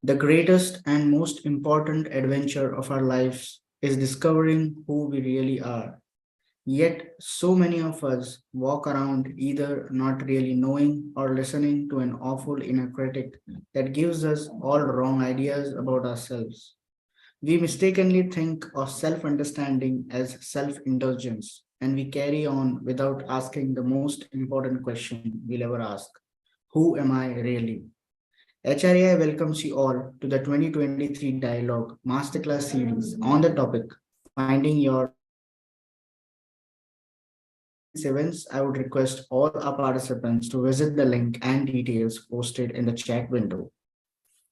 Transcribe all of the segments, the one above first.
The greatest and most important adventure of our lives is discovering who we really are. Yet, so many of us walk around either not really knowing or listening to an awful inner critic that gives us all wrong ideas about ourselves. We mistakenly think of self understanding as self indulgence, and we carry on without asking the most important question we'll ever ask: who am I really? HRAI welcomes you all to the 2023 Dialogue Masterclass series on the topic Finding Your Before we commence, I would request all our participants to visit the link and details posted in the chat window.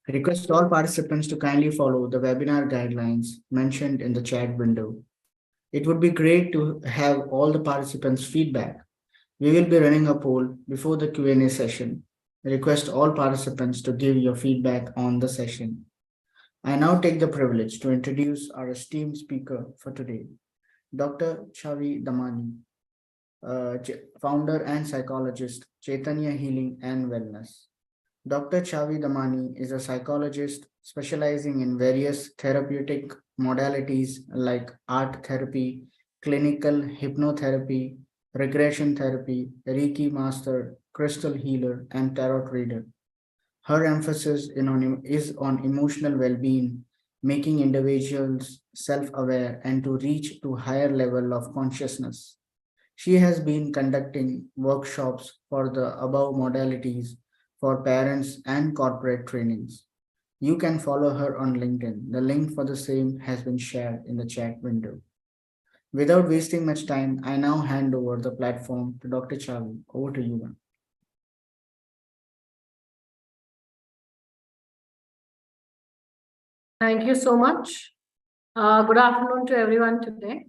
Request all participants to kindly follow the webinar guidelines mentioned in the chat window. It would be great to have all the participants' feedback. We will be running a poll before the Q&A session. Request all participants to give your feedback on the session. I now take the privilege to introduce our esteemed speaker for today, Dr. Chavi Damani, founder and psychologist, Chaitanya Healing and Wellness. Dr. Chavi Damani is a psychologist specializing in various therapeutic modalities like art therapy, clinical hypnotherapy, regression therapy, Reiki master, crystal healer, and tarot reader. Her emphasis is on emotional well-being, making individuals self-aware and to reach to higher level of consciousness. She has been conducting workshops for the above modalities for parents and corporate trainings. You can follow her on LinkedIn. The link for the same has been shared in the chat window. Without wasting much time, I now hand over the platform to Dr. Chavi. Over to you, ma'am. Thank you so much. Good afternoon to everyone today.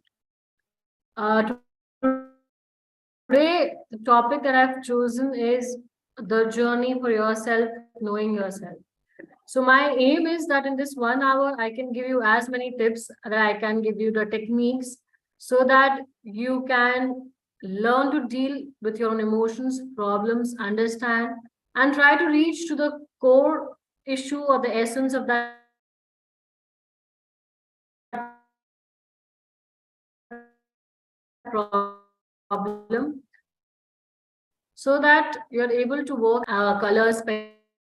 Today, the topic that I've chosen is the journey for yourself, knowing yourself. So my aim is that in this 1 hour, I can give you as many tips that I can give you the techniques so that you can learn to deal with your own emotions, problems, understand, and try to reach to the core issue or the essence of that problem so that you're able to work colors,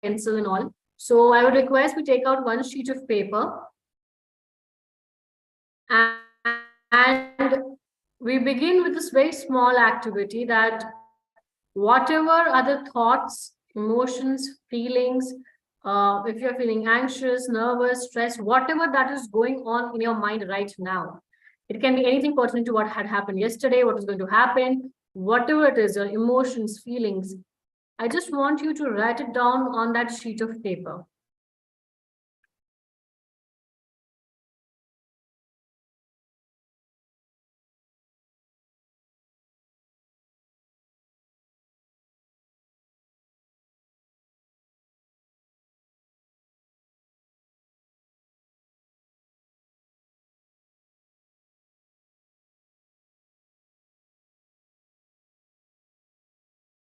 pencil, and all. So I would request we take out one sheet of paper and we begin with this very small activity that whatever other thoughts, emotions, feelings, if you're feeling anxious, nervous, stressed, whatever that is going on in your mind right now, it can be anything pertinent to what had happened yesterday, what is going to happen, whatever it is, your emotions, feelings. I just want you to write it down on that sheet of paper.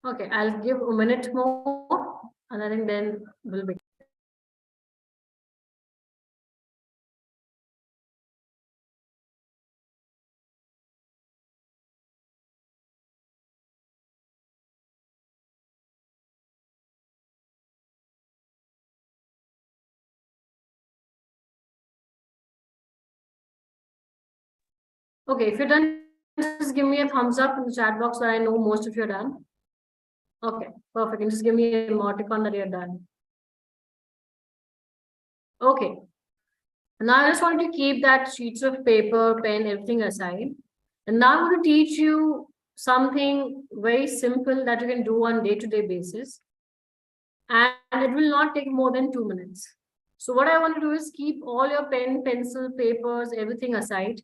Okay, I'll give a minute more and I think then we'll begin. Okay, if you're done, just give me a thumbs up in the chat box so I know most of you are done. Okay, perfect. And just give me a emoticon that you're done. Okay. Now I just want to keep that sheets of paper, pen, everything aside. And now I'm going to teach you something very simple that you can do on day-to-day basis. And it will not take more than 2 minutes. So what I want to do is keep all your pen, pencil, papers, everything aside.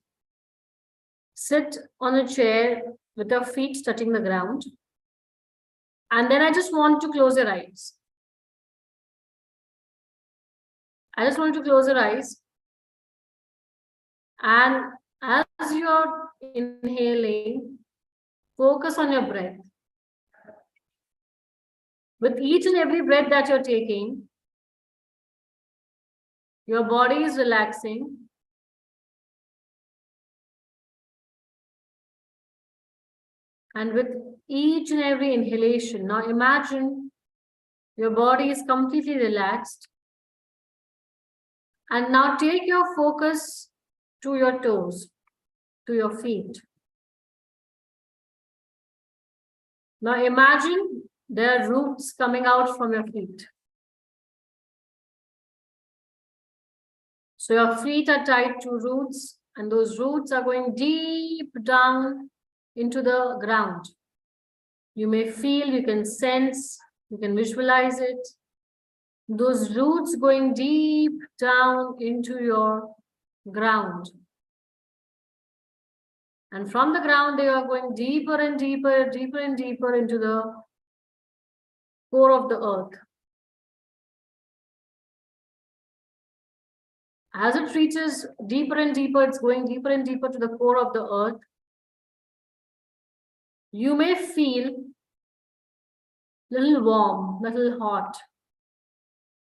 Sit on a chair with your feet touching the ground. And then I just want to close your eyes. I just want you to close your eyes. And as you're inhaling, focus on your breath. With each and every breath that you're taking, Your body is relaxing. And with each and every inhalation, now imagine your body is completely relaxed. And now take your focus to your toes, to your feet. Now imagine there are roots coming out from your feet. So your feet are tied to roots, and those roots are going deep down into the ground. You may feel, you can sense, you can visualize it. Those roots going deep down into your ground. And from the ground, they are going deeper and deeper, deeper and deeper into the core of the earth. As it reaches deeper and deeper, it's going deeper and deeper to the core of the earth. You may feel little warm, little hot.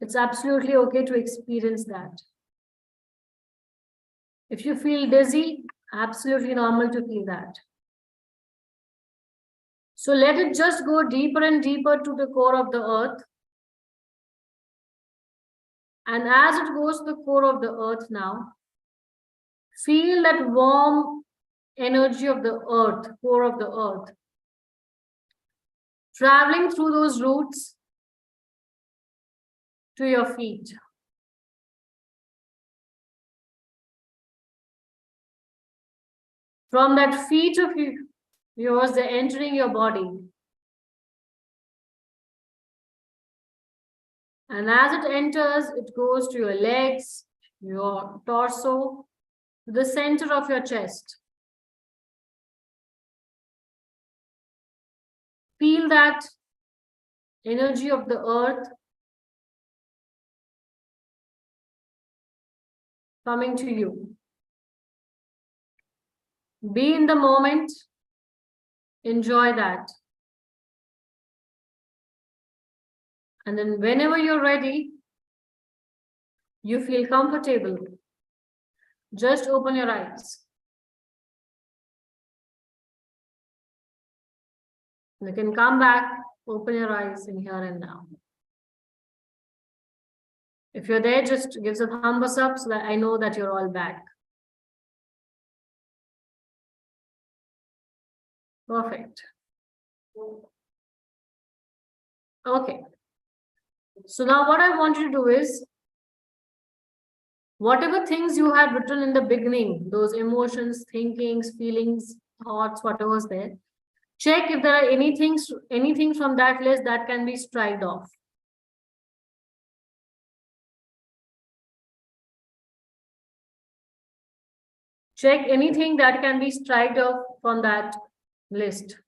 It's absolutely okay to experience that. If you feel dizzy, absolutely normal to feel that. So let it just go deeper and deeper to the core of the earth. And as it goes to the core of the earth now, feel that warm energy of the earth, core of the earth, traveling through those roots to your feet. From that feet of yours, they're entering your body. And as it enters, it goes to your legs, your torso, to the center of your chest. Feel that energy of the earth coming to you. Be in the moment. Enjoy that. And then whenever you're ready, you feel comfortable, just open your eyes. You can come back, open your eyes in here and now. If you're there, just give a thumbs up so that I know that you're all back. Perfect. Okay. So now what I want you to do is, whatever things you had written in the beginning, those emotions, thinkings, feelings, thoughts, whatever's there, check if there are anything from that list that can be striked off. Check anything that can be striked off from that list.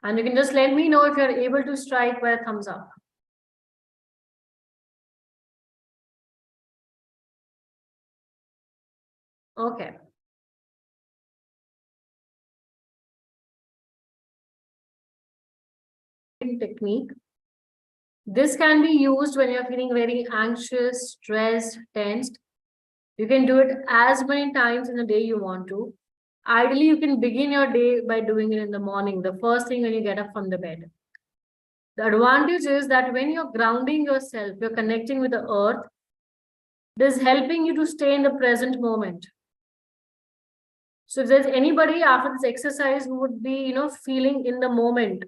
And you can just let me know if you're able to strike by a thumbs up. Okay. Technique. This can be used when you're feeling very anxious, stressed, tensed. You can do it as many times in a day you want to. Ideally, you can begin your day by doing it in the morning, the first thing when you get up from the bed. The advantage is that when you're grounding yourself, you're connecting with the earth, this is helping you to stay in the present moment. So if there's anybody after this exercise who would be, feeling in the moment,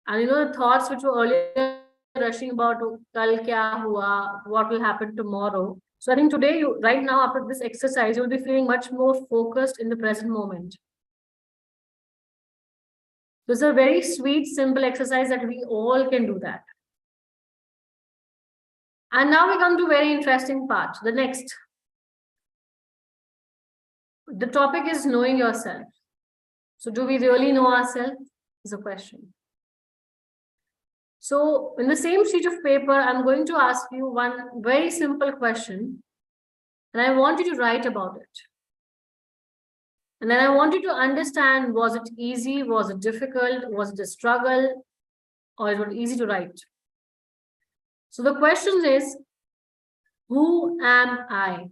and the thoughts which were earlier rushing about kal kya hua, what will happen tomorrow. So I think today, right now, after this exercise, you'll be feeling much more focused in the present moment. So it's a very sweet, simple exercise that we all can do that. And now we come to a very interesting part. The next. The topic is knowing yourself. So do we really know ourselves? Is a question. So in the same sheet of paper, I'm going to ask you one very simple question, and I want you to write about it. And then I want you to understand, was it easy? Was it difficult? Was it a struggle? Or is it easy to write? So the question is, who am I?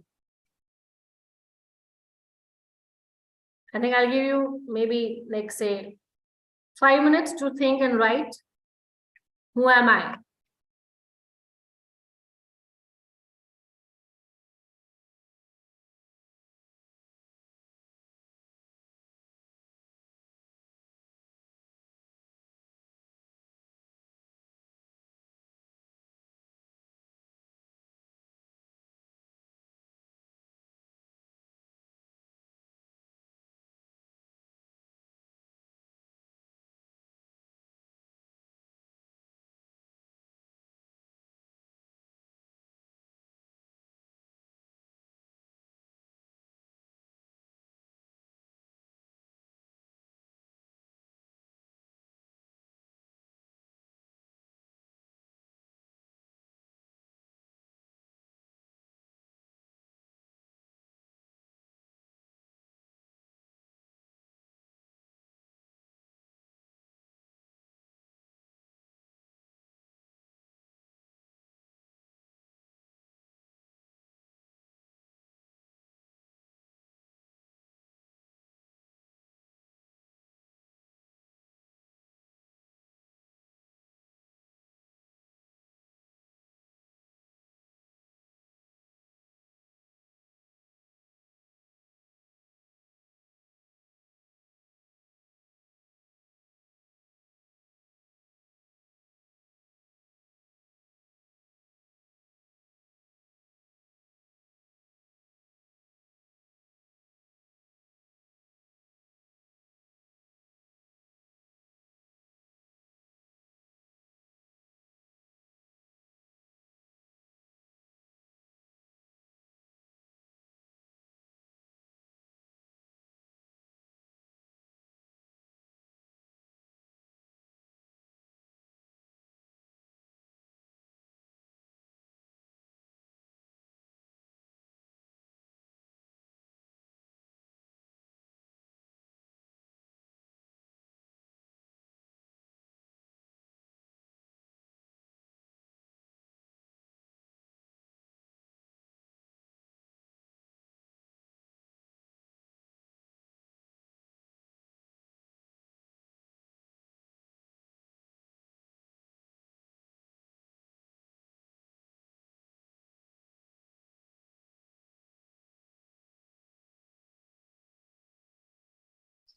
I think I'll give you maybe like say 5 minutes to think and write. Who am I?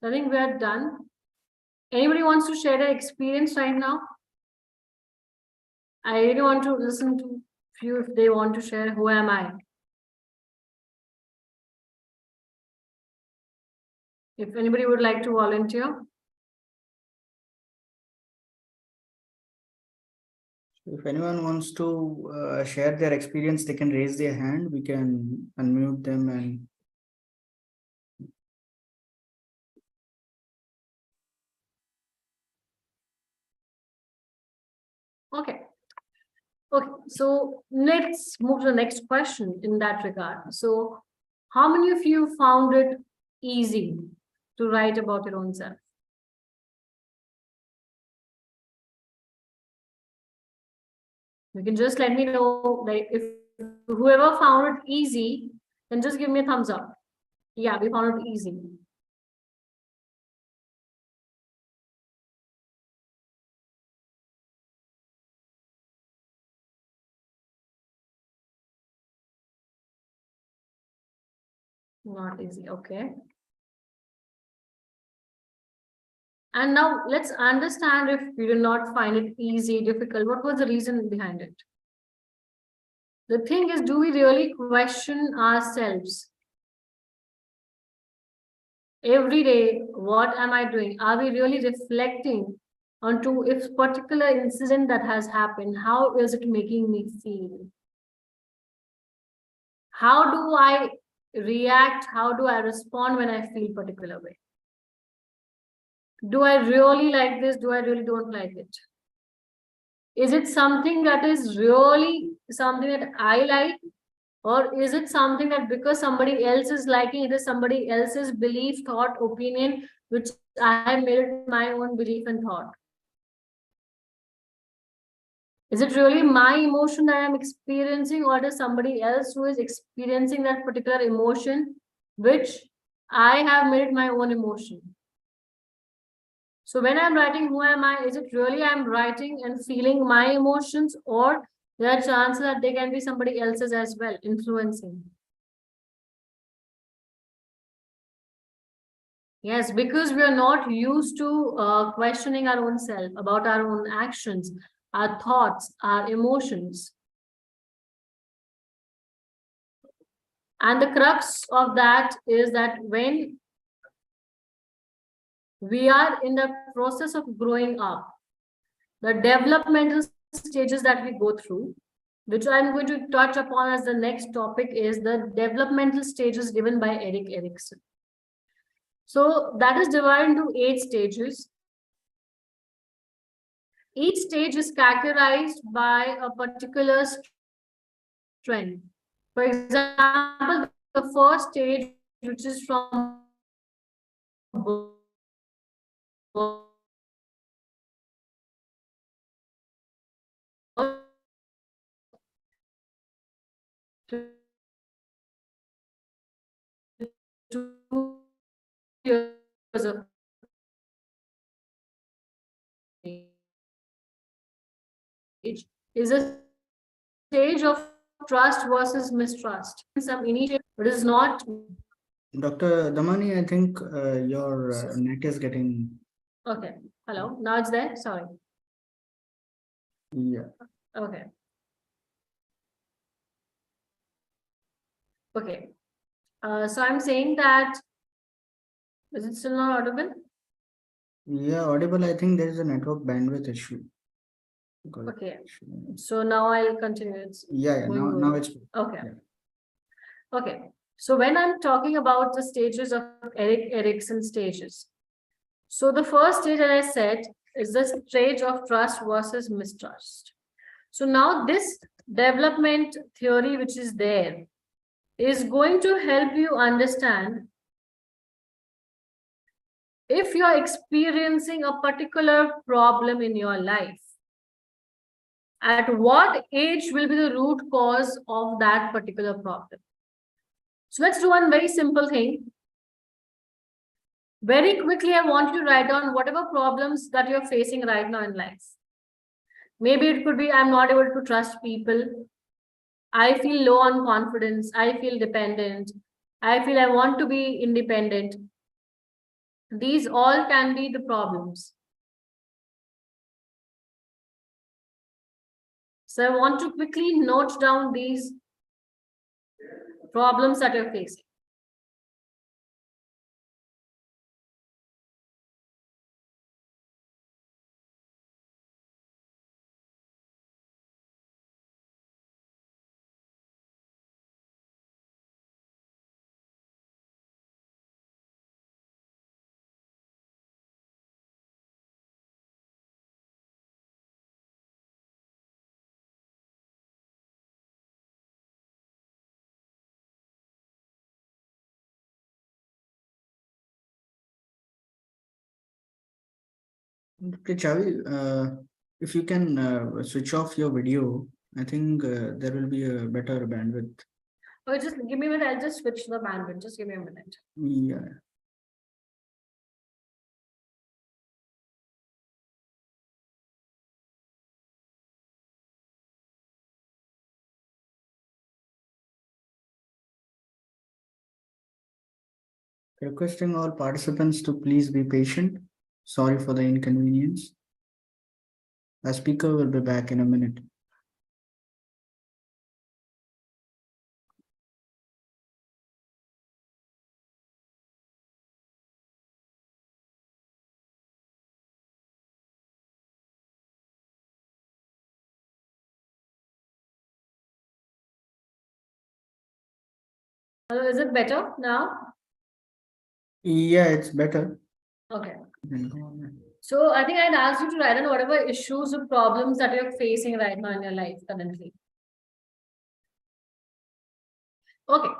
So I think we are done. Anybody wants to share their experience right now? I really want to listen to you if they want to share. Who am I? If anybody would like to volunteer. If anyone wants to share their experience, they can raise their hand. We can unmute them and Okay. Okay, so let's move to the next question in that regard. So, how many of you found it easy to write about your own self? You can just let me know, like, if whoever found it easy, then just give me a thumbs up. Yeah, we found it easy. Not easy, okay. And now let's understand, if you did not find it easy, difficult, what was the reason behind it? The thing is, do we really question ourselves? Every day, what am I doing? Are we really reflecting onto if particular incident that has happened, how is it making me feel? How do I react? How do I respond when I feel particular way? Do I really like this? Do I really don't like it? Is it something that is really something that I like? Or is it something that because somebody else is liking it is somebody else's belief, thought, opinion, which I have made it my own belief and thought? Is it really my emotion that I'm experiencing, or is somebody else who is experiencing that particular emotion, which I have made it my own emotion? So when I'm writing, who am I? Is it really I'm writing and feeling my emotions, or there are chances that they can be somebody else's as well, influencing? Yes, because we are not used to questioning our own self about our own actions, our thoughts, our emotions. And the crux of that is that when we are in the process of growing up, the developmental stages that we go through, which I'm going to touch upon as the next topic, is the developmental stages given by Erik Erikson. So that is divided into 8 stages. Each stage is characterized by a particular strength. For example, the first stage, which is from to 2 years of age, is a stage of trust versus mistrust. Some initiative, but is not. Dr. Damani, I think your net is getting. Okay. Hello. Now it's there. Sorry. Yeah. Okay. Okay. So I'm saying that, is it still not audible? Yeah, audible. I think there is a network bandwidth issue. Okay. So now I'll continue. It's Yeah. Now it's okay. yeah. Okay. So when I'm talking about the stages of Erik Erikson stages, so the first stage, as I said, is the stage of trust versus mistrust. So now this development theory, which is there, is going to help you understand if you're experiencing a particular problem in your life, at what age will be the root cause of that particular problem. So let's do one very simple thing. Very quickly, I want you to write down whatever problems that you're facing right now in life. Maybe it could be I'm not able to trust people. I feel low on confidence. I feel dependent. I feel I want to be independent. These all can be the problems. So I want to quickly note down these problems that you're facing. Okay, Chavi, if you can switch off your video, I think there will be a better bandwidth. Oh, just give me a minute. I'll just switch the bandwidth. Just give me a minute. Yeah. Requesting all participants to please be patient. Sorry for the inconvenience. The speaker will be back in a minute. Hello, is it better now? Yeah, it's better. Okay. Then go on. So I think I'd ask you to write down whatever issues or problems that you're facing right now in your life currently. Okay.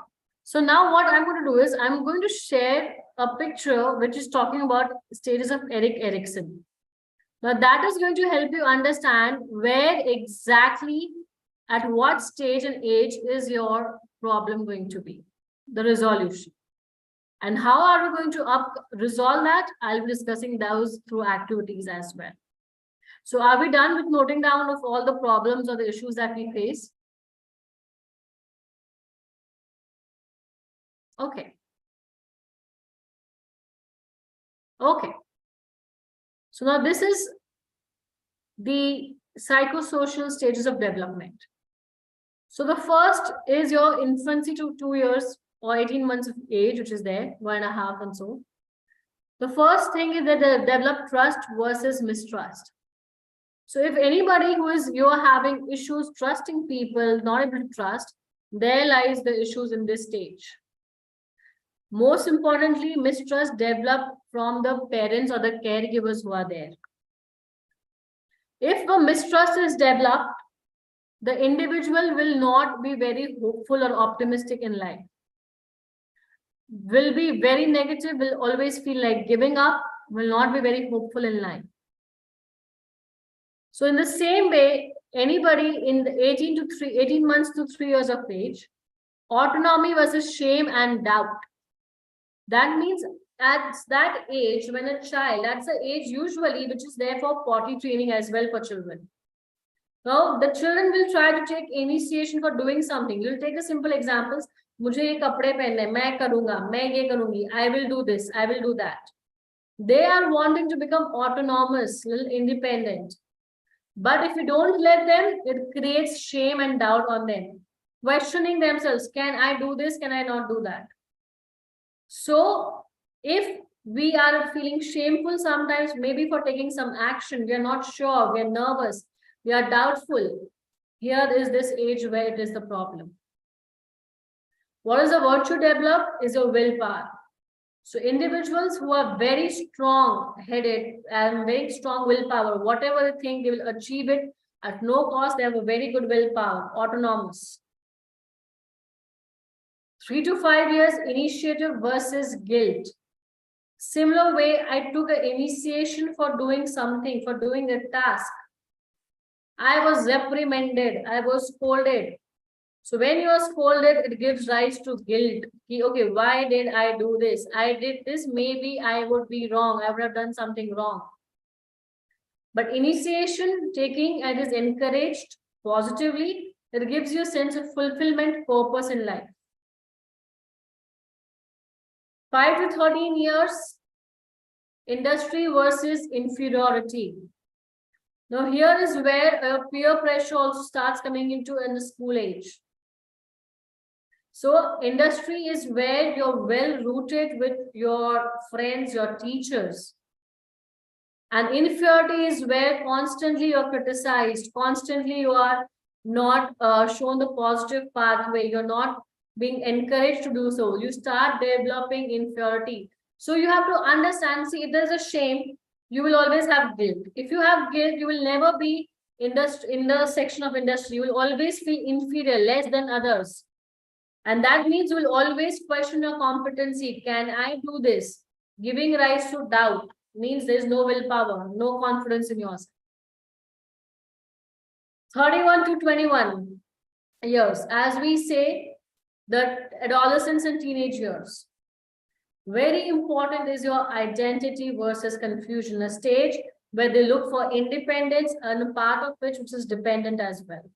So now what I'm going to do is I'm going to share a picture which is talking about stages of Erik Erikson. Now that is going to help you understand where exactly, at what stage and age is your problem going to be, the resolution. And how are we going to resolve that? I'll be discussing those through activities as well. So are we done with noting down of all the problems or the issues that we face? Okay. Okay. So now this is the psychosocial stages of development. So the first is your infancy to 2 years or 18 months of age, which is there, 1.5 and so. The first thing is that they develop trust versus mistrust. So if anybody you're having issues trusting people, not able to trust, there lies the issues in this stage. Most importantly, mistrust develop from the parents or the caregivers who are there. If the mistrust is developed, the individual will not be very hopeful or optimistic in life. Will be very negative, will always feel like giving up, will not be very hopeful in life. So in the same way, anybody in the 18 months to 3 years of age, autonomy versus shame and doubt. That means at that age, when a child, that's the age usually which is there for potty training as well for children. Now, the children will try to take initiation for doing something. You'll take a simple examples. मुझे ये कपड़े पहनने, मैं करूंगा, मैं ये करूंगी, I will do this, I will do that. They are wanting to become autonomous, little independent. But if you don't let them, it creates shame and doubt on them. Questioning themselves, can I do this? Can I not do that? So if we are feeling shameful sometimes, maybe for taking some action, we are not sure, we are nervous, we are doubtful. Here is this age where it is the problem. What is the virtue develop is your willpower. So individuals who are very strong-headed and very strong willpower, whatever they think, they will achieve it at no cost. They have a very good willpower, autonomous. 3 to 5 years, initiative versus guilt. Similar way, I took an initiation for doing something, for doing a task. I was reprimanded, I was scolded. So when you are scolded, it gives rise to guilt. Okay, why did I do this? I did this, maybe I would be wrong. I would have done something wrong. But initiation, taking and is encouraged positively, it gives you a sense of fulfillment, purpose in life. 5 to 13 years, industry versus inferiority. Now here is where peer pressure also starts coming into in the school age. So industry is where you're well rooted with your friends, your teachers. And inferiority is where constantly you're criticized, constantly you are not shown the positive pathway, you're not being encouraged to do so. You start developing inferiority. So you have to understand, see, if there's a shame, you will always have guilt. If you have guilt, you will never be in the section of industry. You will always feel inferior, less than others. And that means you will always question your competency. Can I do this? Giving rise to doubt means there's no willpower, no confidence in yourself. 31 to 21 years, as we say, the adolescence and teenage years. Very important is your identity versus confusion, a stage where they look for independence and a part of which is dependent as well.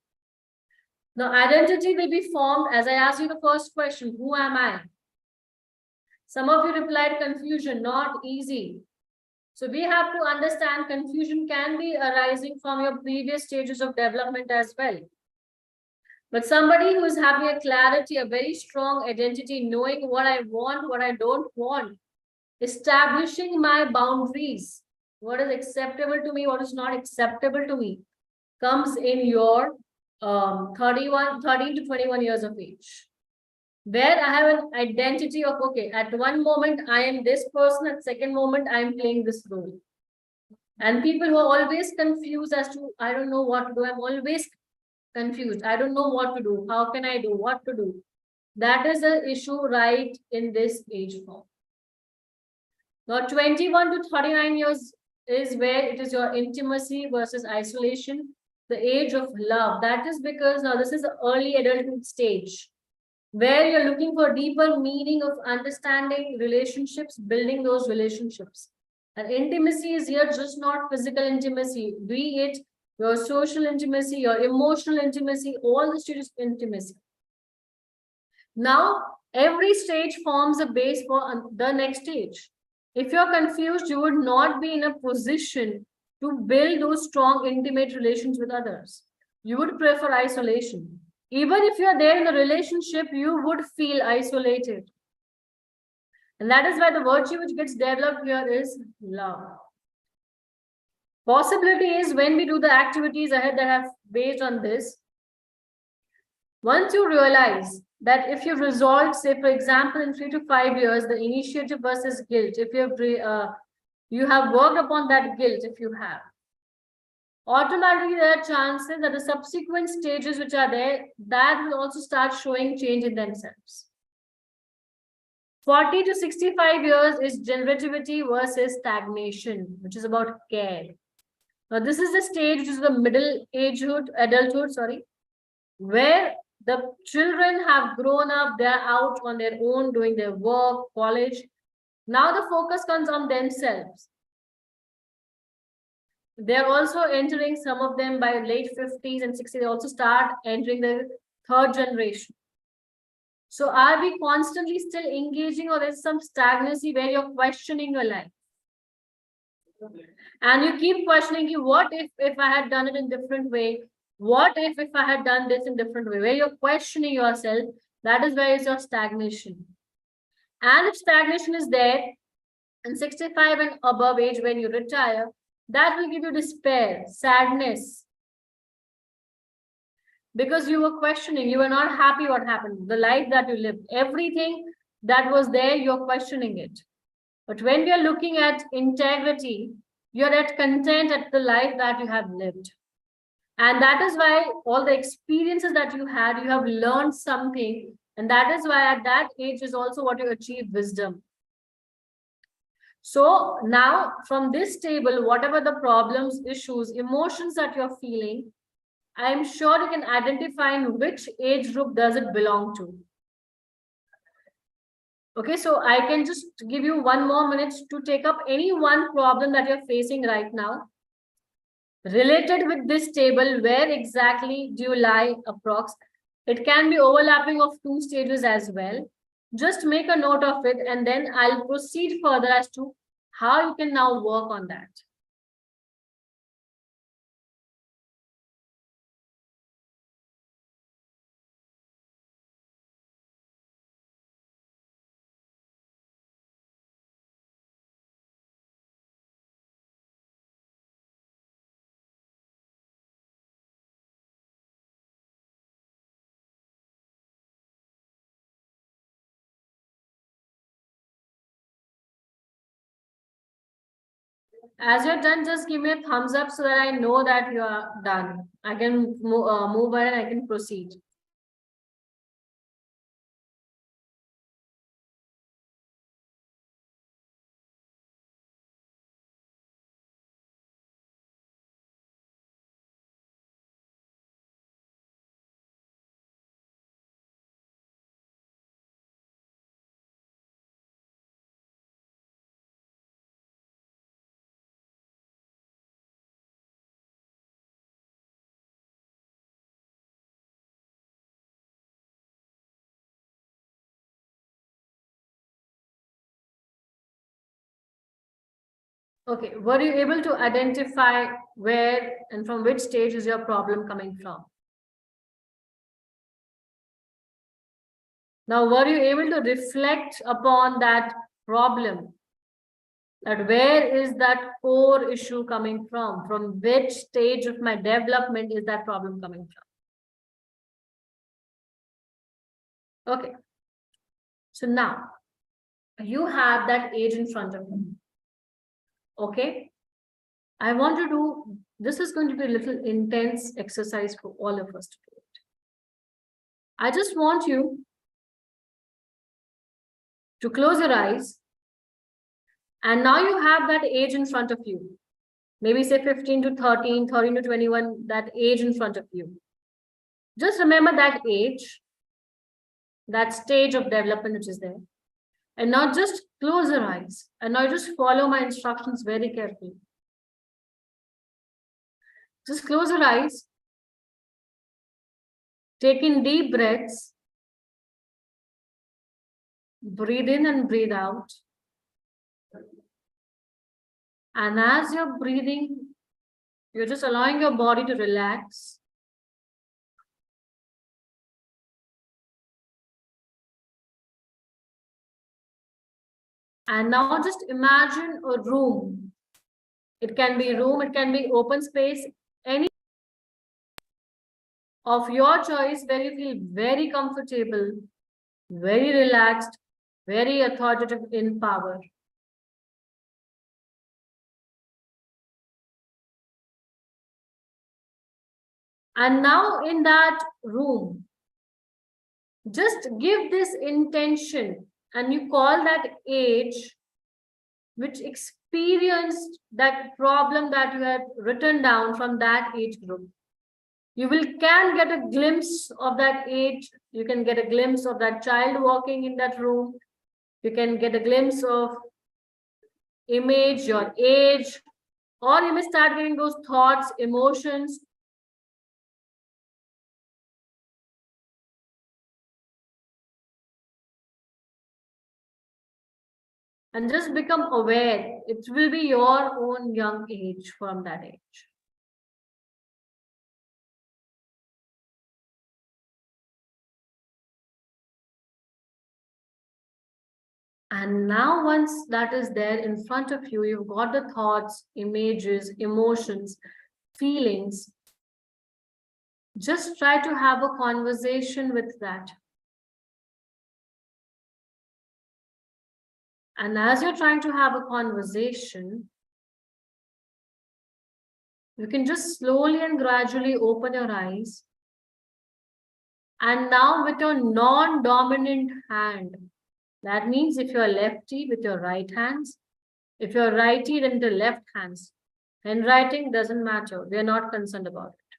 Now, identity will be formed, as I asked you the first question, who am I? Some of you replied confusion, not easy. So we have to understand confusion can be arising from your previous stages of development as well. But somebody who is having a clarity, a very strong identity, knowing what I want, what I don't want, establishing my boundaries, what is acceptable to me, what is not acceptable to me, comes in your 13 to 21 years of age, where I have an identity of, okay, at one moment I am this person, at second moment I am playing this role. And people who are always confused as to, I don't know what to do, I'm always confused, I don't know what to do, how can I do, what to do. That is the issue right in this age form. Now, 21 to 39 years is where it is your intimacy versus isolation, the age of love. That is because now this is the early adulthood stage where you're looking for deeper meaning of understanding relationships, building those relationships. And intimacy is here just not physical intimacy, be it your social intimacy, your emotional intimacy, all the stages of intimacy. Now, every stage forms a base for the next stage. If you're confused, you would not be in a position to build those strong, intimate relations with others. You would prefer isolation. Even if you're there in a relationship, you would feel isolated. And that is why the virtue which gets developed here is love. Possibility is when we do the activities ahead that have based on this, once you realize that if you've resolved, say, for example, in 3 to 5 years, the initiative versus guilt, if you have worked upon that guilt, if you have, automatically there are chances that the subsequent stages which are there, that will also start showing change in themselves. 40 to 65 years is generativity versus stagnation, which is about care. Now, this is the stage which is the middle adulthood, where the children have grown up, they're out on their own doing their work, college. Now the focus comes on themselves. They're also entering, some of them by late 50s and 60s, they also start entering the third generation. So are we constantly still engaging, or there's some stagnancy where you're questioning your life? And you keep questioning, what if I had done it in a different way? What if I had done this in a different way? Where you're questioning yourself, that is where is your stagnation. And if stagnation is there, in 65 and above age when you retire, that will give you despair, sadness. Because you were questioning, you were not happy what happened, the life that you lived, everything that was there, you're questioning it. But when we are looking at integrity, you're at content at the life that you have lived. And that is why all the experiences that you had, you have learned something. And that is why at that age is also what you achieve wisdom. So now from this table, whatever the problems, issues, emotions that you're feeling, I'm sure you can identify in which age group does it belong to. Okay, so I can just give you 1 more minute to take up any one problem that you're facing right now. Related with this table, where exactly do you lie approx? It can be overlapping of 2 stages as well. Just make a note of it, and then I'll proceed further as to how you can now work on that. As you're done, just give me a thumbs up so that I know that you are done. I can move ahead and I can proceed. Okay, were you able to identify where and from which stage is your problem coming from? Now, were you able to reflect upon that problem? That where is that core issue coming from? From which stage of my development is that problem coming from? Okay. So now you have that age in front of you. Okay. I want to do, this is going to be a little intense exercise for all of us to do it. I just want you to close your eyes. And now you have that age in front of you. Maybe say 15 to 13, 13 to 21, that age in front of you. Just remember that age, that stage of development which is there. And now just close your eyes. And now just follow my instructions very carefully. Just close your eyes. Take in deep breaths. Breathe in and breathe out. And as you're breathing, you're just allowing your body to relax. And now just imagine a room. It can be room, it can be open space, any of your choice where you feel very comfortable, very relaxed, very authoritative in power. And now in that room, just give this intention and you call that age which experienced that problem that you had written down from that age group. You can get a glimpse of that age. You can get a glimpse of that child walking in that room. You can get a glimpse of image, your age, or you may start getting those thoughts, emotions. And just become aware. It will be your own young age from that age. And now once that is there in front of you, you've got the thoughts, images, emotions, feelings. Just try to have a conversation with that. And as you're trying to have a conversation, you can just slowly and gradually open your eyes. And now with your non-dominant hand, that means if you're lefty with your right hands, if you're righty then the left hands. Handwriting doesn't matter. We're not concerned about it.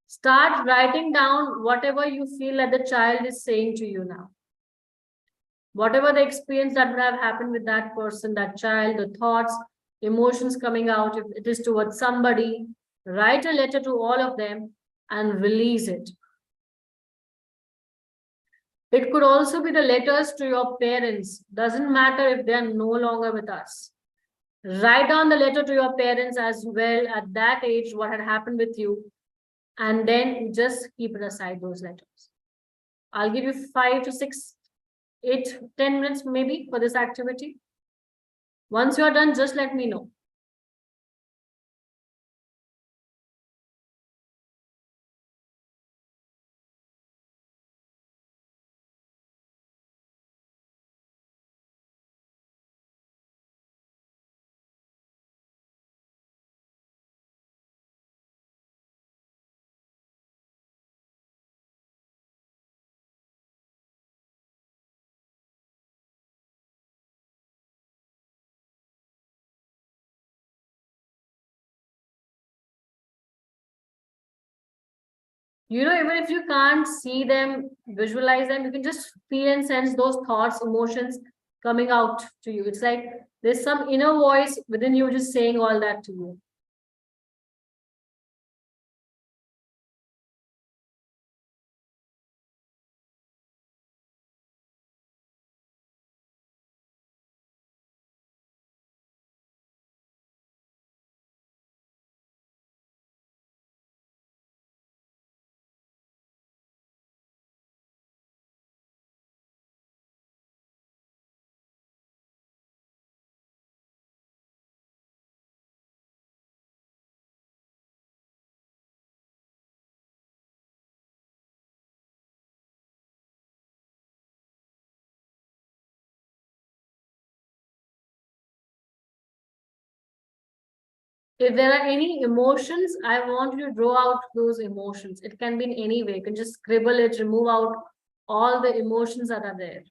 Start writing down whatever you feel that the child is saying to you now. Whatever the experience that would have happened with that person, that child, the thoughts, emotions coming out, if it is towards somebody, write a letter to all of them and release it. It could also be the letters to your parents. Doesn't matter if they are no longer with us. Write down the letter to your parents as well at that age, what had happened with you, and then just keep it aside, those letters. I'll give you 5 to 6, 8, 10 minutes maybe for this activity. Once you're done, just let me know. You know, even if you can't see them, visualize them, you can just feel and sense those thoughts, emotions coming out to you. It's like there's some inner voice within you just saying all that to you. If there are any emotions, I want you to draw out those emotions. It can be in any way. You can just scribble it, remove out all the emotions that are there.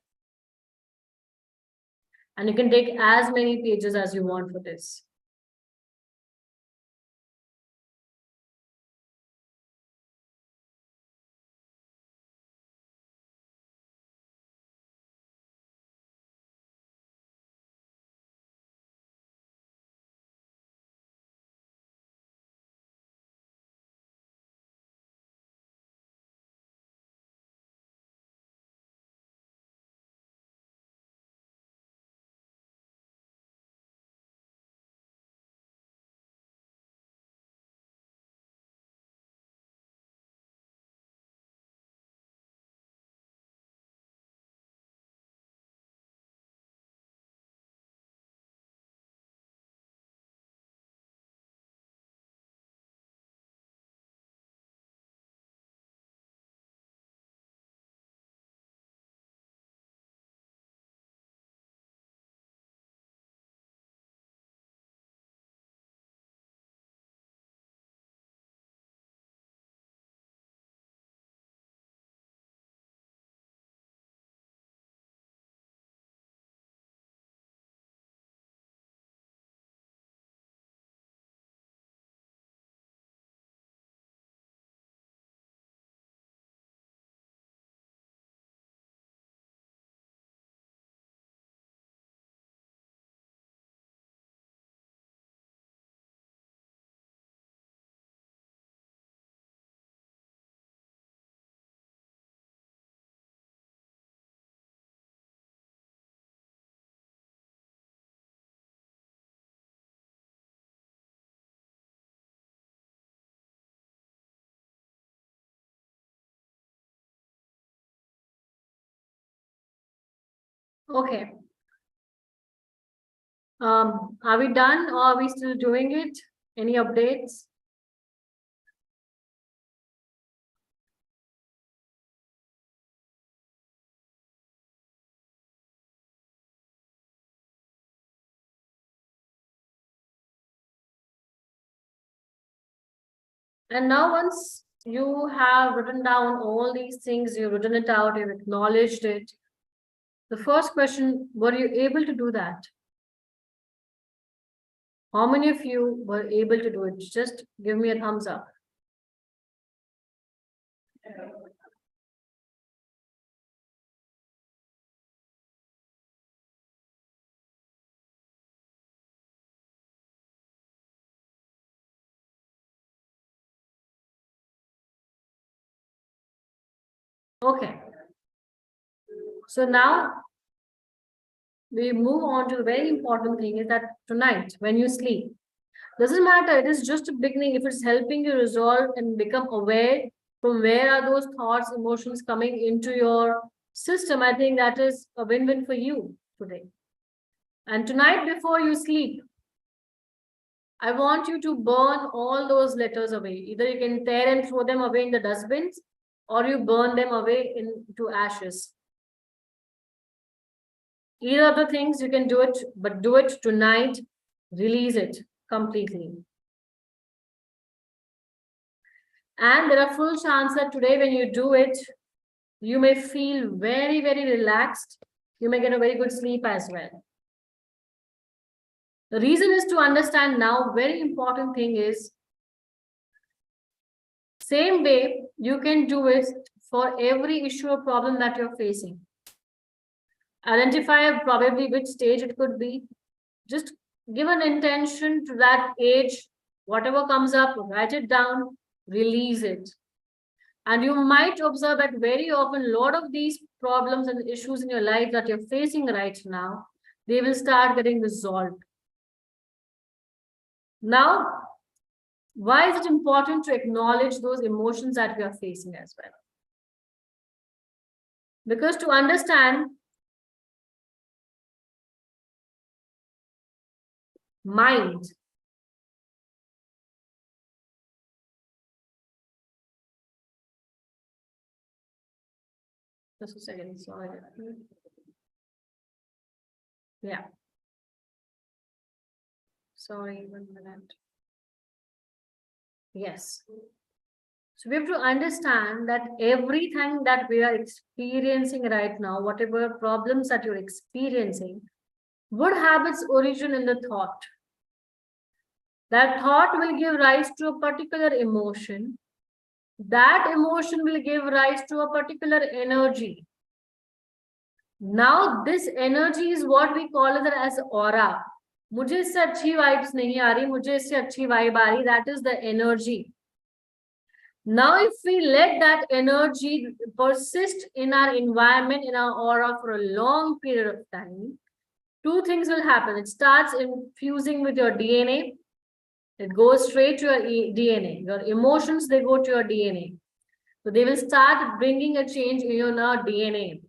And you can take as many pages as you want for this. Okay. Are we done or are we still doing it? Any updates? And now once you have written down all these things, you've written it out, you've acknowledged it. The first question, were you able to do that? How many of you were able to do it? Just give me a thumbs up. Okay. So now we move on to the very important thing is that tonight when you sleep, doesn't matter, it is just a beginning. If it's helping you resolve and become aware from where are those thoughts, emotions coming into your system, I think that is a win-win for you today. And tonight before you sleep, I want you to burn all those letters away. Either you can tear and throw them away in the dustbins or you burn them away into ashes. Either of the things you can do it, but do it tonight, release it completely. And there are full chance that today when you do it, you may feel very, very relaxed. You may get a very good sleep as well. The reason is to understand now, very important thing is, same way you can do it for every issue or problem that you're facing. Identify probably which stage it could be. Just give an intention to that age, whatever comes up, write it down, release it. And you might observe that very often, a lot of these problems and issues in your life that you're facing right now, they will start getting resolved. Now, why is it important to acknowledge those emotions that we are facing as well? Because to understand mind, just a second, sorry. Yeah. Sorry, 1 minute. Yes. So we have to understand that everything that we are experiencing right now, whatever problems that you're experiencing, Would have its origin in the thought. That thought will give rise to a particular emotion. That emotion will give rise to a particular energy. Now, this energy is what we call it as aura. मुझे इससे अच्छी vibes नहीं आ रही, मुझे इससे अच्छी vibe आ रही. That is the energy. Now, if we let that energy persist in our environment, in our aura for a long period of time, two things will happen. It starts infusing with your DNA. It goes straight to your DNA. Your emotions, they go to your DNA. So they will start bringing a change in your DNA.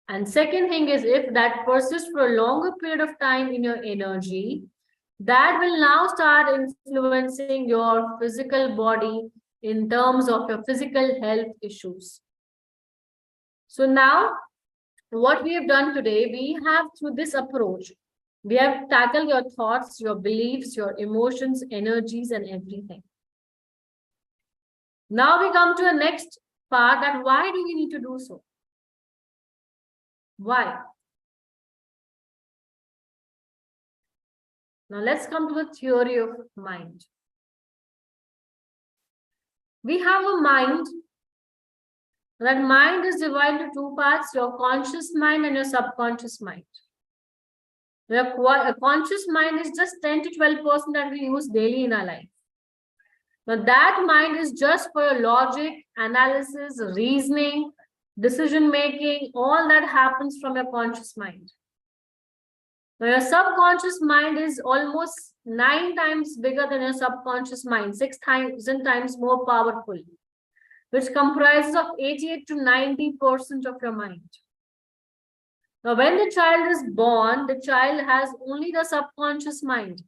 And second thing is, if that persists for a longer period of time in your energy, that will now start influencing your physical body in terms of your physical health issues. So now, what we have done today, we have, through this approach, we have tackled your thoughts, your beliefs, your emotions, energies, and everything. Now we come to the next part, that why do we need to do so? Why? Now let's come to the theory of mind. We have a mind. That mind is divided into two parts, your conscious mind and your subconscious mind. A conscious mind is just 10 to 12% that we use daily in our life. But that mind is just for your logic, analysis, reasoning, decision making, all that happens from your conscious mind. Now, your subconscious mind is almost 9 times bigger than your subconscious mind, 6,000 times more powerful, which comprises of 88 to 90% of your mind. Now, when the child is born, the child has only the subconscious mind.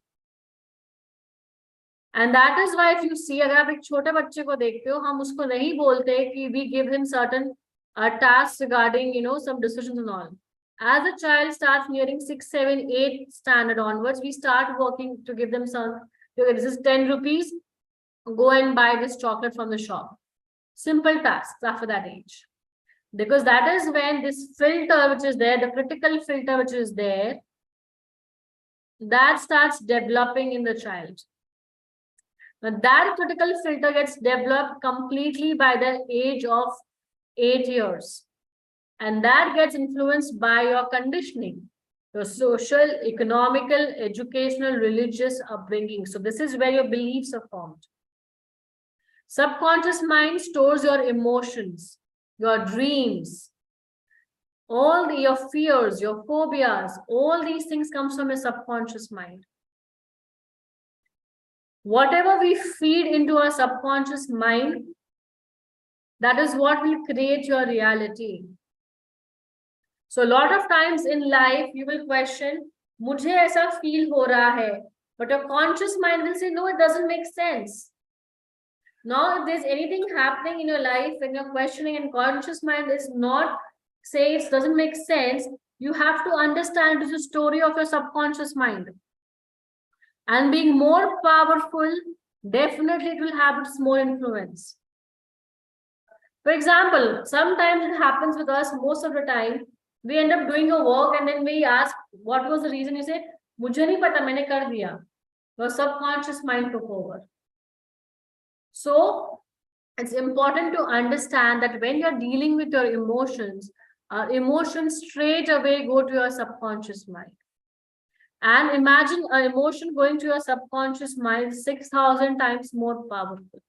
And that is why if you see, अगर आप एक छोटे बच्चे को देखते हो, हम उसको नहीं बोलते कि we give him certain tasks regarding, some decisions and all. As a child starts nearing 6, 7, 8 standard onwards, we start working to give them some, okay, this is 10 rupees, go and buy this chocolate from the shop. Simple tasks after that age. Because that is when this filter which is there, the critical filter which is there, that starts developing in the child. Now that critical filter gets developed completely by the age of 8 years. And that gets influenced by your conditioning, your social, economical, educational, religious upbringing. So this is where your beliefs are formed. Subconscious mind stores your emotions, your dreams, all your fears, your phobias, all these things comes from your subconscious mind. Whatever we feed into our subconscious mind, that is what will create your reality. So a lot of times in life, you will question, "Mujhe aisa feel ho raha hai," but your conscious mind will say, "No, it doesn't make sense." Now, if there's anything happening in your life when you're questioning and conscious mind is not say it doesn't make sense, you have to understand this is a story of your subconscious mind. And being more powerful, definitely it will have its more influence. For example, sometimes it happens with us most of the time, we end up doing a work and then we ask, what was the reason? You say, "Mujhe nahi pata, maine kar diya." Your subconscious mind took over. So it's important to understand that when you're dealing with your emotions straight away go to your subconscious mind. And imagine an emotion going to your subconscious mind 6,000 times more powerful.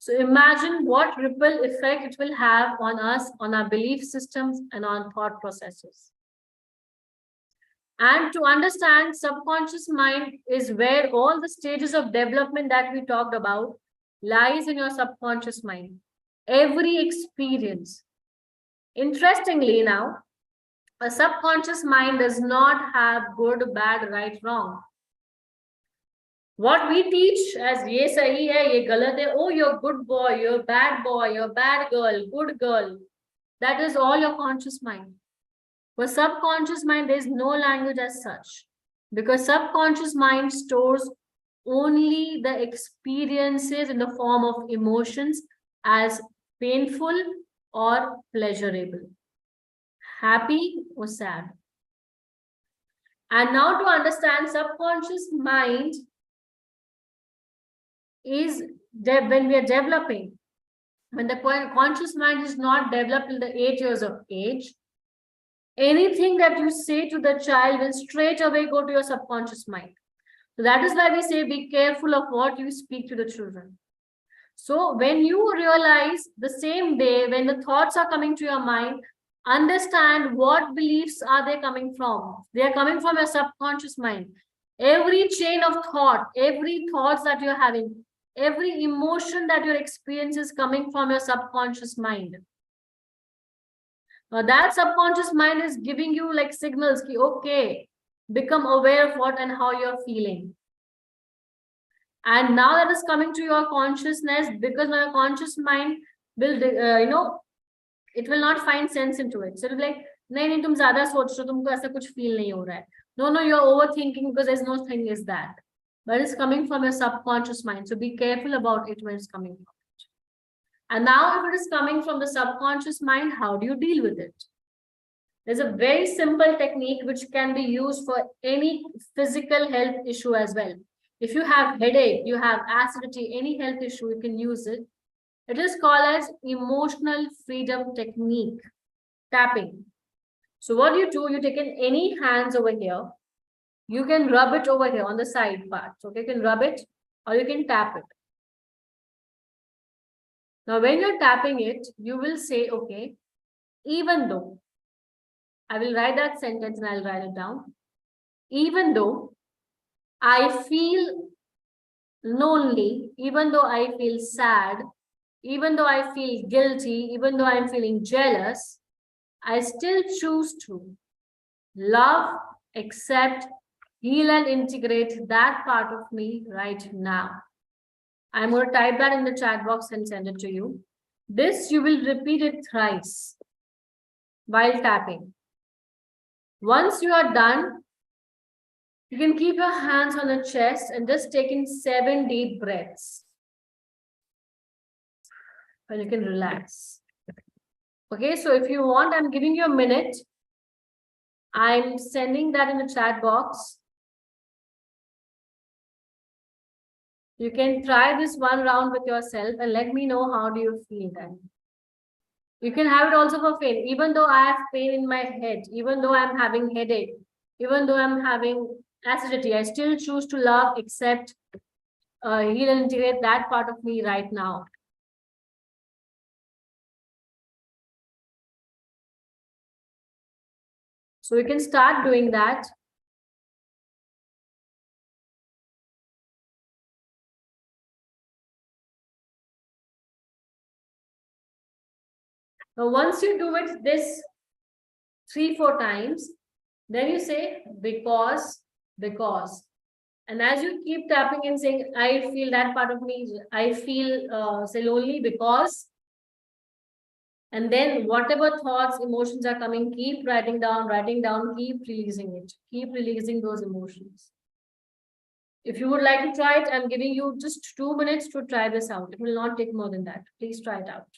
So imagine what ripple effect it will have on us, on our belief systems and on thought processes. And to understand, subconscious mind is where all the stages of development that we talked about lies in your subconscious mind. Every experience. Interestingly now, a subconscious mind does not have good, bad, right, wrong. What we teach as ye sahi hai, ye galat hai, oh, you're good boy, you're bad boy, you're bad girl, good girl. That is all your conscious mind. For subconscious mind, there is no language as such. Because subconscious mind stores only the experiences in the form of emotions as painful or pleasurable, happy or sad. And now to understand subconscious mind is when we are developing, when the conscious mind is not developed till the 8 years of age, anything that you say to the child will straight away go to your subconscious mind. So that is why we say be careful of what you speak to the children. So when you realize the same day, when the thoughts are coming to your mind, understand what beliefs are they coming from. They are coming from your subconscious mind. Every chain of thought, every thoughts that you're having, every emotion that you're experiencing is coming from your subconscious mind. Now that subconscious mind is giving you like signals, ki, okay, become aware of what and how you're feeling. And now that is coming to your consciousness, because your conscious mind will, it will not find sense into it. So it will be like, nahi, tum zyada soch rahe ho, tumko aisa kuch feel nahi ho raha hai. No, you're overthinking because there's no thing is that. But it's coming from your subconscious mind. So be careful about it when it's coming from it. And now if it is coming from the subconscious mind, how do you deal with it? There's a very simple technique which can be used for any physical health issue as well. If you have headache, you have acidity, any health issue, you can use it. It is called as emotional freedom technique, tapping. So what you do, you take in any hands over here. You can rub it over here on the side part. Okay, you can rub it or you can tap it. Now, when you're tapping it, you will say, okay, even though, I will write that sentence and I'll write it down. Even though I feel lonely, even though I feel sad, even though I feel guilty, even though I'm feeling jealous, I still choose to love, accept, heal, and integrate that part of me right now. I'm going to type that in the chat box and send it to you. This you will repeat it thrice while tapping. Once you are done, you can keep your hands on the chest and just take in 7 deep breaths. And you can relax. Okay, so if you want, I'm giving you a minute. I'm sending that in the chat box. You can try this one round with yourself and let me know how do you feel then. You can have it also for pain. Even though I have pain in my head, even though I'm having headache, even though I'm having acidity, I still choose to love, accept, heal and integrate that part of me right now. So you can start doing that. Now, once you do it this 3-4 times, then you say because. And as you keep tapping and saying, I feel that part of me, I feel say lonely because. And then whatever thoughts, emotions are coming, keep writing down, keep releasing it. Keep releasing those emotions. If you would like to try it, I'm giving you just 2 minutes to try this out. It will not take more than that. Please try it out.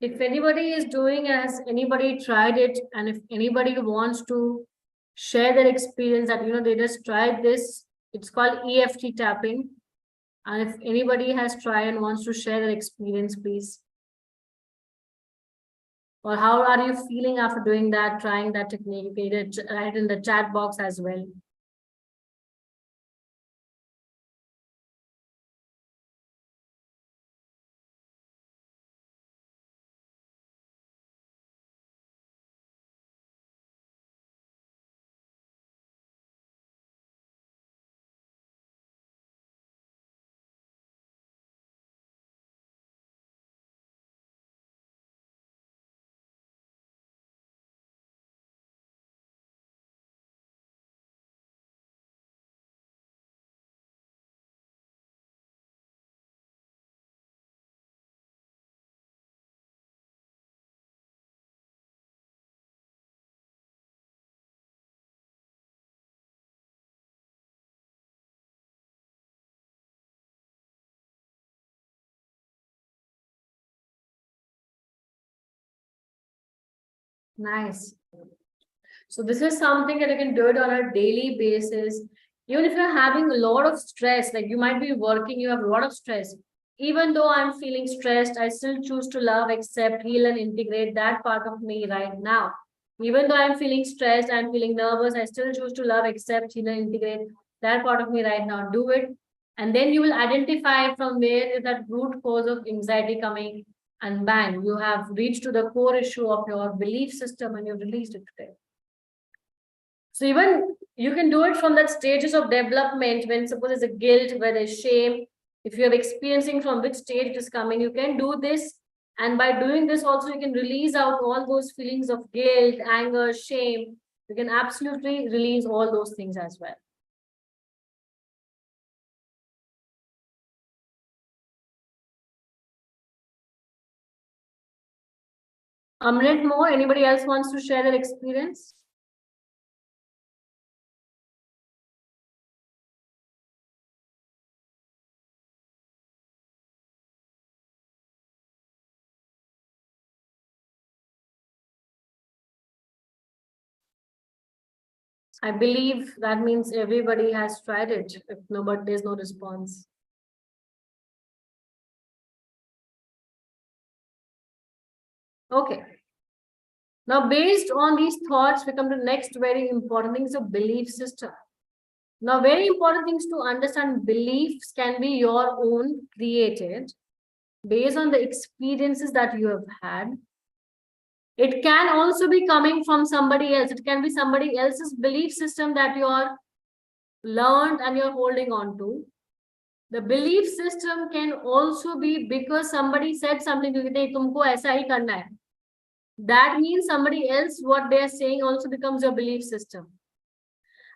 If anybody is doing, has anybody tried it, and if anybody wants to share their experience that, they just tried this, it's called EFT tapping. And if anybody has tried and wants to share their experience, please. Or how are you feeling after doing that, trying that technique? You can write in the chat box as well. Nice. So this is something that you can do it on a daily basis. Even if you're having a lot of stress, like you might be working, you have a lot of stress. Even though I'm feeling stressed, I still choose to love, accept, heal, and integrate that part of me right now. Even though I'm feeling stressed, I'm feeling nervous, I still choose to love, accept, heal, and integrate that part of me right now. Do it. And then you will identify from where is that root cause of anxiety coming. And bang, you have reached to the core issue of your belief system and you've released it today. So even you can do it from that stages of development when suppose there's a guilt, where there's shame. If you're experiencing from which stage it is coming, you can do this. And by doing this also, you can release out all those feelings of guilt, anger, shame. You can absolutely release all those things as well. A minute more. Anybody else wants to share their experience? I believe that means everybody has tried it. If nobody, there's no response. Okay. Now, based on these thoughts, we come to the next very important thing is a belief system. Now, very important things to understand, beliefs can be your own created based on the experiences that you have had. It can also be coming from somebody else. It can be somebody else's belief system that you are learned and you're holding on to. The belief system can also be because somebody said something to you, tumko aisa hi karna hai. That means somebody else, what they are saying also becomes your belief system.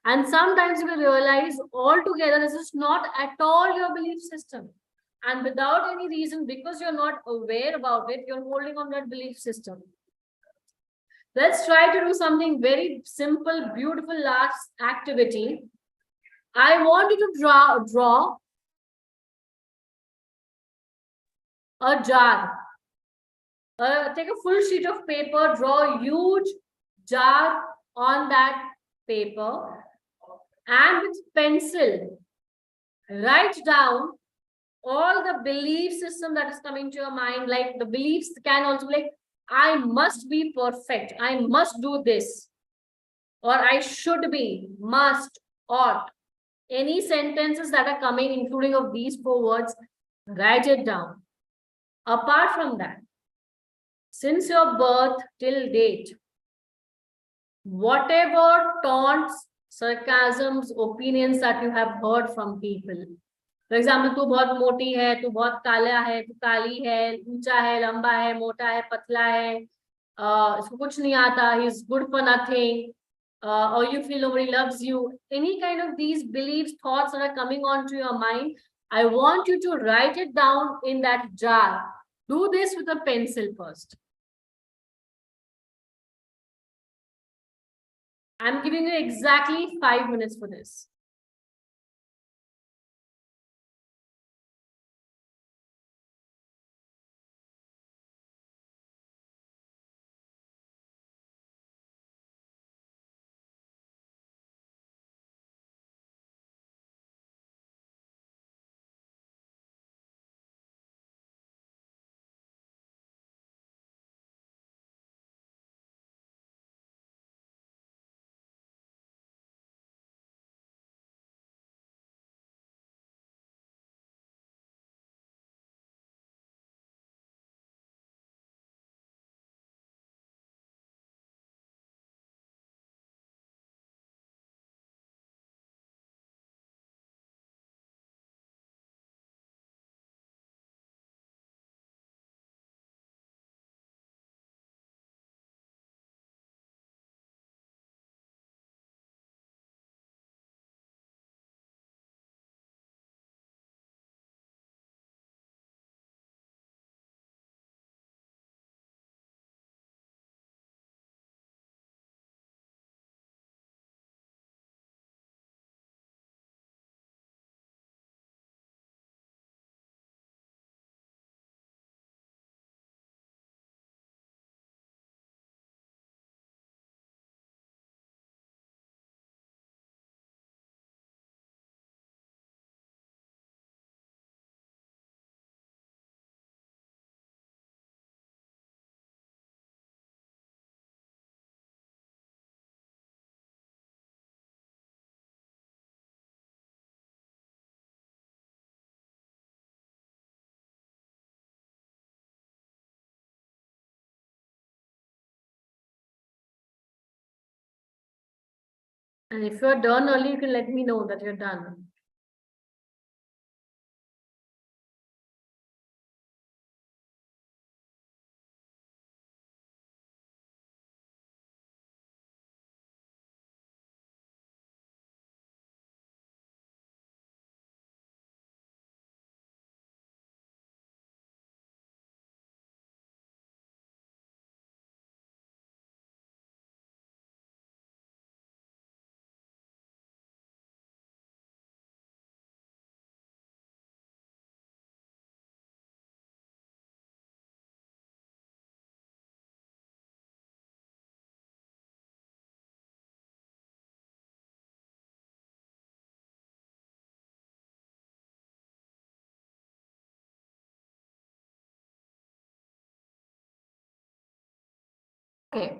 And sometimes you will realize altogether this is not at all your belief system. And without any reason, because you're not aware about it, you're holding on that belief system. Let's try to do something very simple, beautiful last activity. I want you to draw a jar. Take a full sheet of paper, draw a huge jar on that paper, and with pencil, write down all the belief system that is coming to your mind. Like the beliefs can also be like, I must be perfect, I must do this, or I should be, must, ought. Any sentences that are coming, including of these 4 words, write it down. Apart from that, since your birth till date, whatever taunts, sarcasms, opinions that you have heard from people. For example, तू बहुत मोटी है, तू बहुत काला है, तू काली है, ऊंचा है, लंबा है, मोटा है, पतला है, इसको कुछ नहीं आता, he is good for nothing, or you feel nobody loves you. Any kind of these beliefs, thoughts that are coming onto your mind, I want you to write it down in that jar. Do this with a pencil first. I'm giving you exactly 5 minutes for this. And if you're done early, you can let me know that you're done. Okay.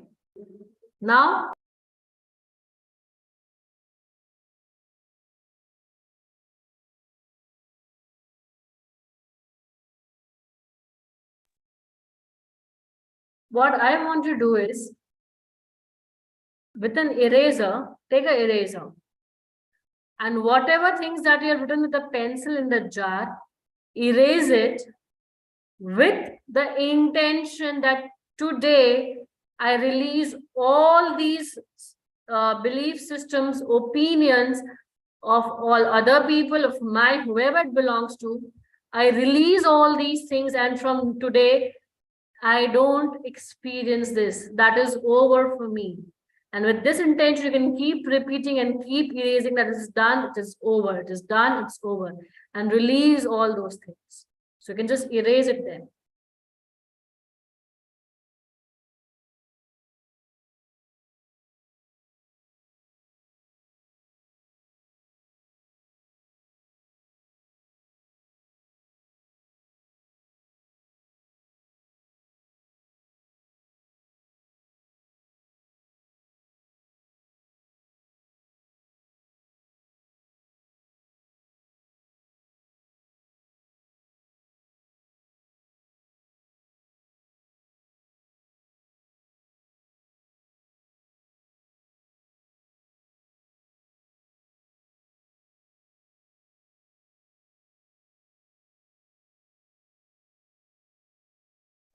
Now, what I want to do is, with an eraser, take an eraser. And whatever things that you have written with a pencil in the jar, erase it with the intention that today I release all these belief systems, opinions of all other people, of my whoever it belongs to. I release all these things, and from today, I don't experience this. That is over for me. And with this intention, you can keep repeating and keep erasing that it is done, it is over, it is done, it's over, and release all those things. So you can just erase it then.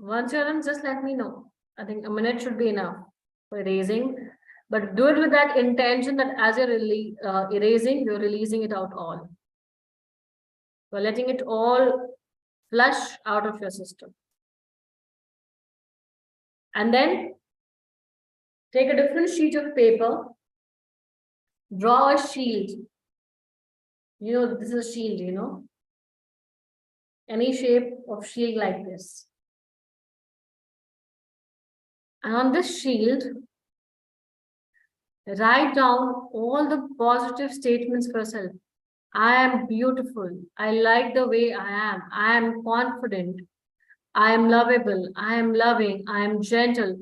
Once you're done, just let me know. I think a minute should be enough for erasing, but do it with that intention that as you're erasing, you're releasing it out all. You're letting it all flush out of your system. And then take a different sheet of paper, draw a shield. You know, this is a shield, you know, any shape of shield like this. And on this shield, write down all the positive statements for yourself. I am beautiful. I like the way I am. I am confident. I am lovable. I am loving. I am gentle.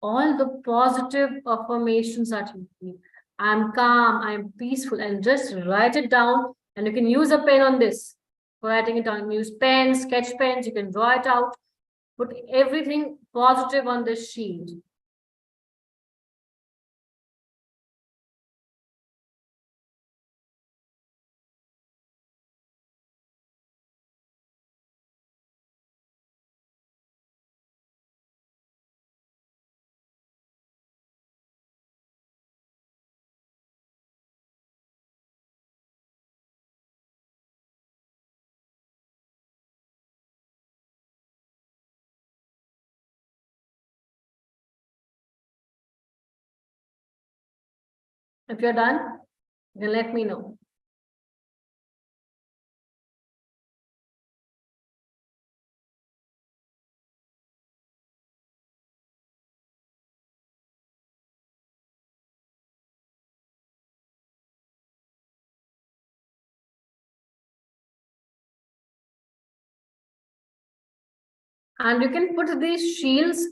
All the positive affirmations that you need. I am calm. I am peaceful. And just write it down. And you can use a pen on this for writing it down. Use pens, sketch pens. You can draw it out. Put everything positive on this sheet. If you're done, then let me know. And you can put these shields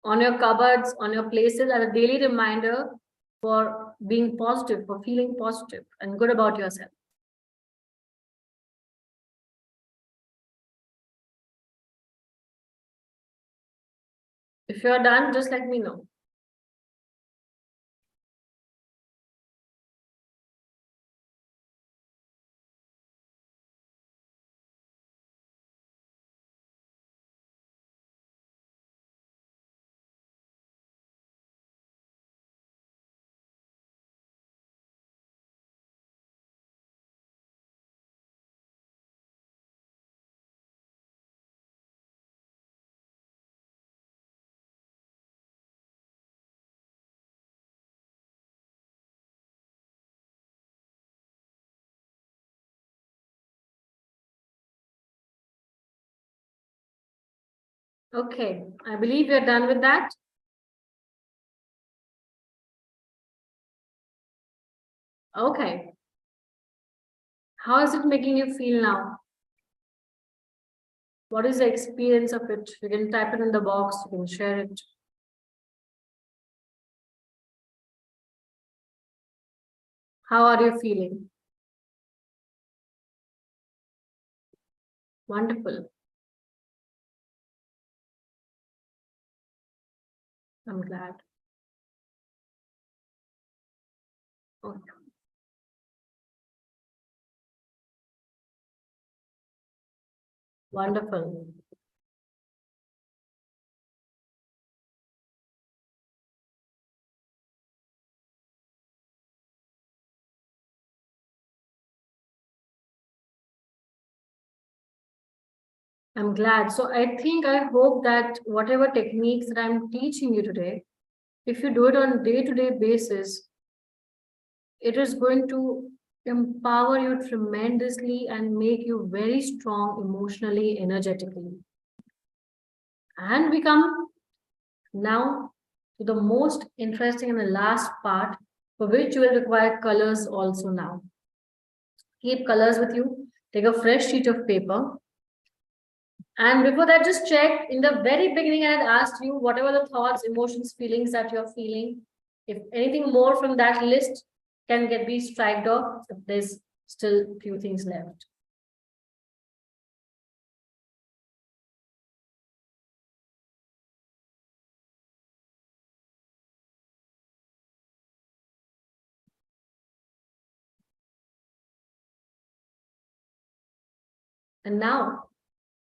on your cupboards, on your places as a daily reminder for being positive, for feeling positive and good about yourself. If you're done, just let me know. Okay, I believe we are done with that. Okay. How is it making you feel now? What is the experience of it? You can type it in the box, you can share it. How are you feeling? Wonderful. I'm glad. Okay. Wonderful. I'm glad. So I hope that whatever techniques that I'm teaching you today, if you do it on day-to-day basis, it is going to empower you tremendously and make you very strong emotionally, energetically. And we come now to the most interesting and the last part, for which you will require colors also now. Keep colors with you. Take a fresh sheet of paper. And before that, just check in the very beginning, I had asked you whatever the thoughts, emotions, feelings that you're feeling. If anything more from that list can get be striked off, if there's still few things left. And now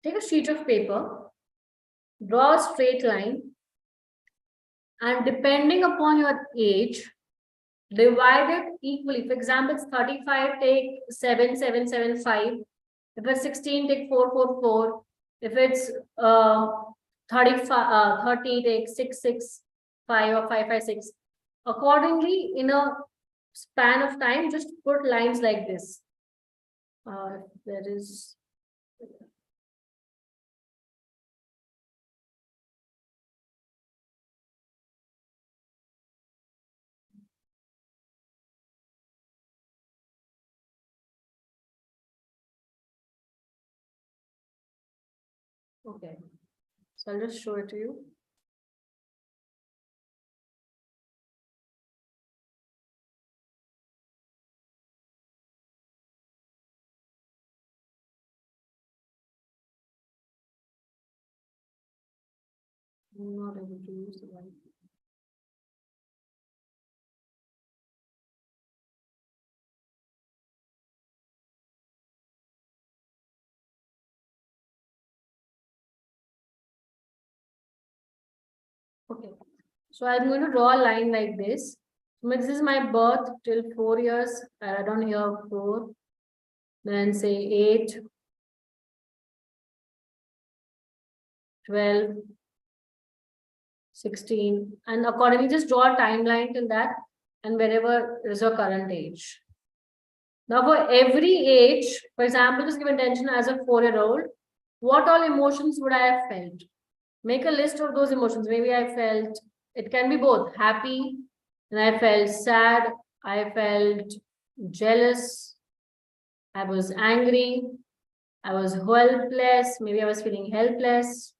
take a sheet of paper, draw a straight line, and depending upon your age, divide it equally. For example, it's 35, take 7, 7, 7, 5. If it's 16, take 4, 4, 4. If it's 30, take 6, 6, 5 or 5, 5, 6. Accordingly, in a span of time, just put lines like this. There is. Okay, so I'll just show it to you. I'm not able to use the white. Okay, so I'm going to draw a line like this. So this is my birth till 4 years. I don't here 4. Then say 8, 12, 16, and accordingly just draw a timeline till that and wherever is your current age. Now for every age, for example, just give attention as a 4-year-old, what all emotions would I have felt? Make a list of those emotions. Maybe I felt, it can be both happy, and I felt sad, I felt jealous, I was angry, I was helpless, maybe I was feeling helpless.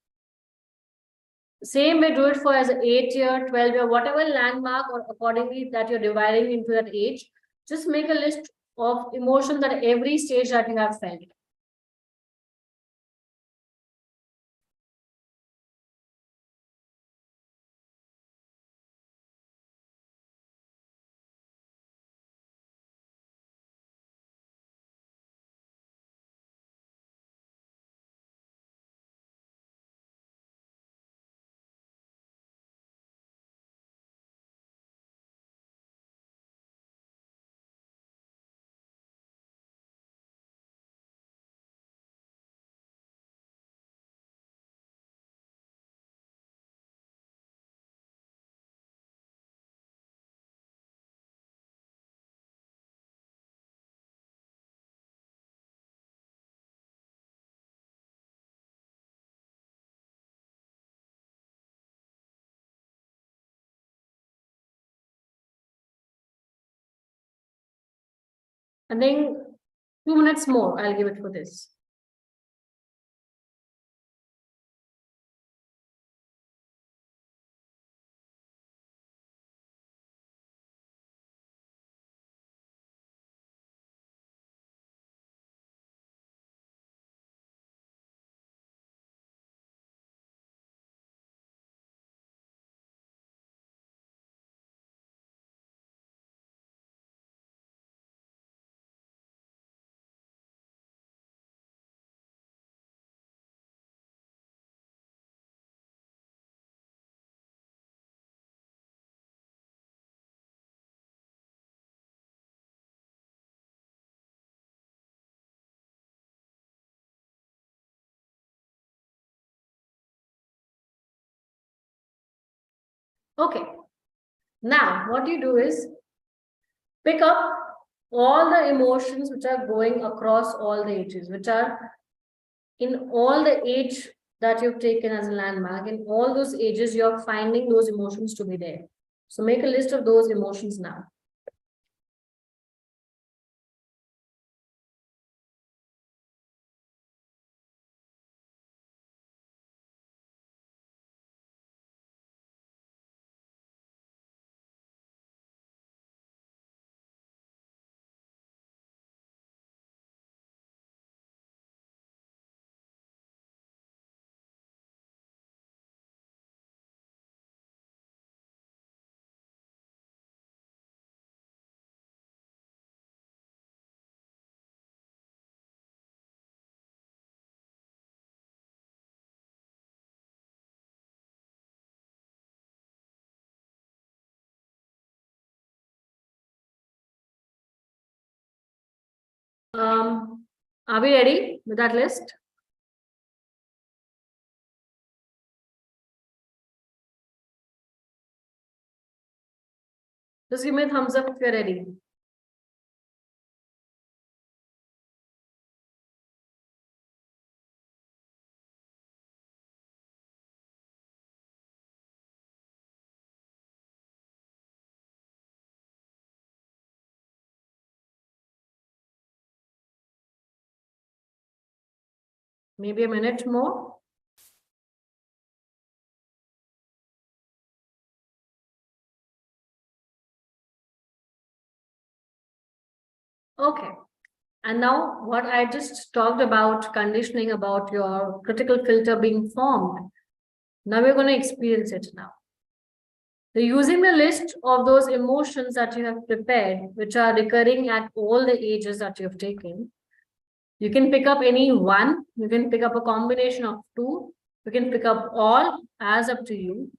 Same way, do it for as an 8-year, 12-year, whatever landmark or accordingly that you're dividing into that age. Just make a list of emotions at every stage that you have felt. I think 2 minutes more, I'll give it for this. Okay. Now, what you do is pick up all the emotions which are going across all the ages, which are in all the age that you've taken as a landmark. In all those ages, you're finding those emotions to be there. So make a list of those emotions now. Are we ready with that list? Just give me a thumbs up if you're ready. Maybe a minute more. Okay. And now what I just talked about, conditioning, about your critical filter being formed. Now we're going to experience it now. So using the list of those emotions that you have prepared, which are recurring at all the ages that you've taken, you can pick up any one, you can pick up a combination of two, you can pick up all, as up to you.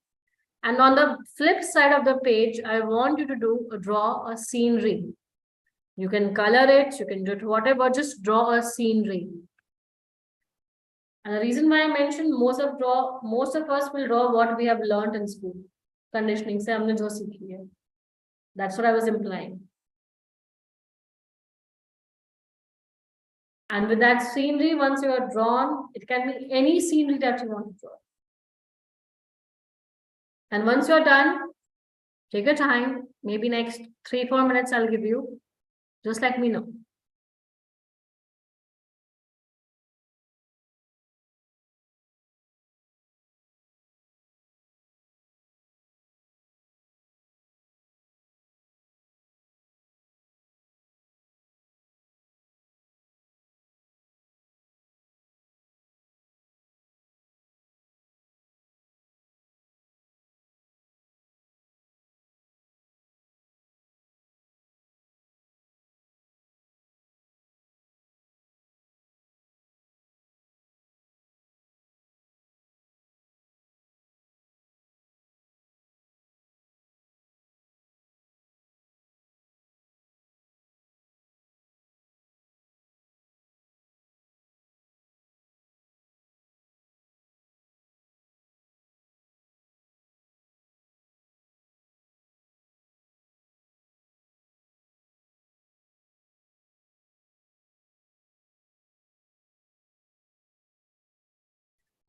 And on the flip side of the page, I want you to draw a scenery. You can color it, you can do it whatever, just draw a scenery. And the reason why I mentioned most of us will draw what we have learned in school. Conditioning se humne jo seekhi hai. That's what I was implying. And with that scenery, once you are drawn, it can be any scenery that you want to draw. And once you're done, take your time. Maybe next 3-4 minutes I'll give you. Just let me know.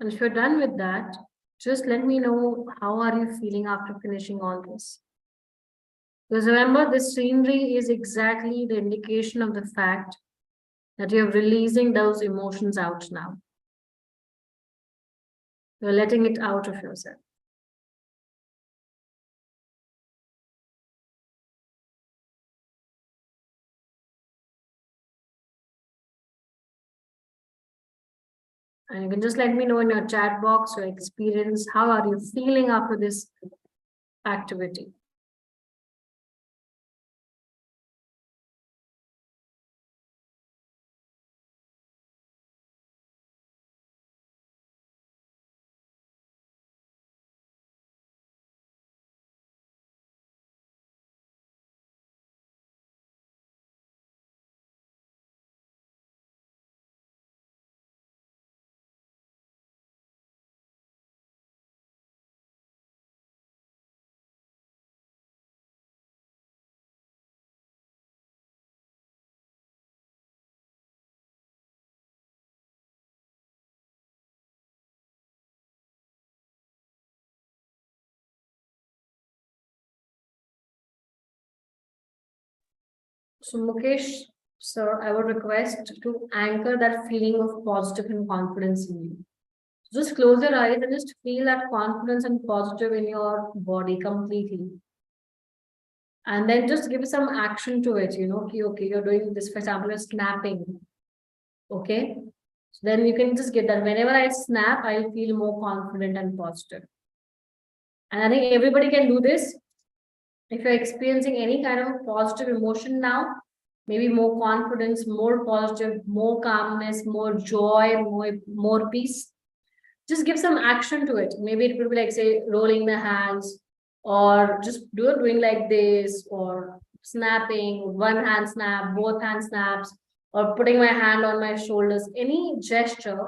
And if you're done with that, just let me know how are you feeling after finishing all this. Because remember, this scenery is exactly the indication of the fact that you're releasing those emotions out now. You're letting it out of yourself. And you can just let me know in your chat box your experience. How are you feeling after this activity? So, Mukesh, sir, I would request to anchor that feeling of positive and confidence in you. Just close your eyes and just feel that confidence and positive in your body completely. And then just give some action to it, okay, you're doing this, for example, you're snapping. Okay. So then you can just get that. Whenever I snap, I feel more confident and positive. And I think everybody can do this. If you're experiencing any kind of positive emotion now, maybe more confidence, more positive, more calmness, more joy, more peace, just give some action to it. Maybe it could be like, say, rolling the hands, or just doing like this, or snapping, one hand snap, both hand snaps, or putting my hand on my shoulders, any gesture,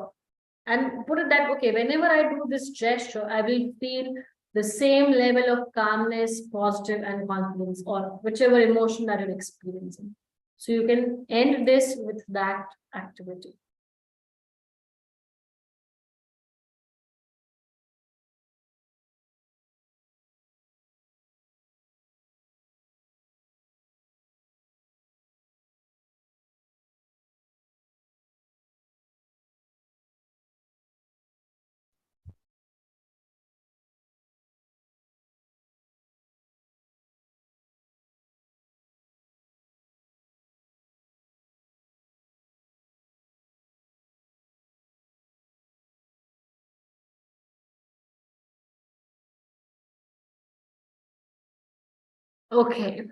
and put it that, okay, whenever I do this gesture, I will feel the same level of calmness, positive, and confidence, or whichever emotion that you're experiencing. So you can end this with that activity. Okay.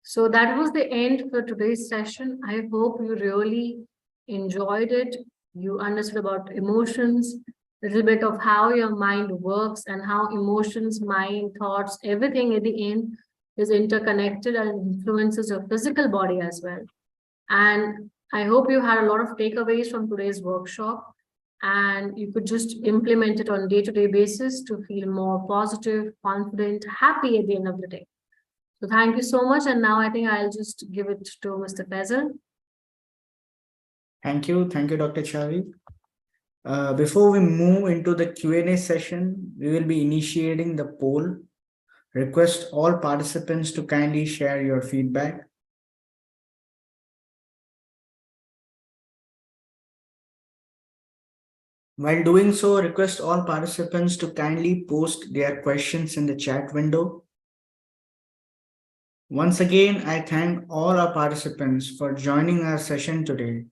So that was the end for today's session. I hope you really enjoyed it. You understood about emotions, a little bit of how your mind works, and how emotions, mind, thoughts, everything at the end is interconnected and influences your physical body as well. And I hope you had a lot of takeaways from today's workshop, and you could just implement it on day-to-day basis to feel more positive, confident, happy at the end of the day. So thank you so much. And now I think I'll just give it to Mr. Faisal. Thank you. Thank you, Dr. Chavi. Before we move into the Q&A session, we will be initiating the poll. Request all participants to kindly share your feedback. While doing so, request all participants to kindly post their questions in the chat window. Once again, I thank all our participants for joining our session today.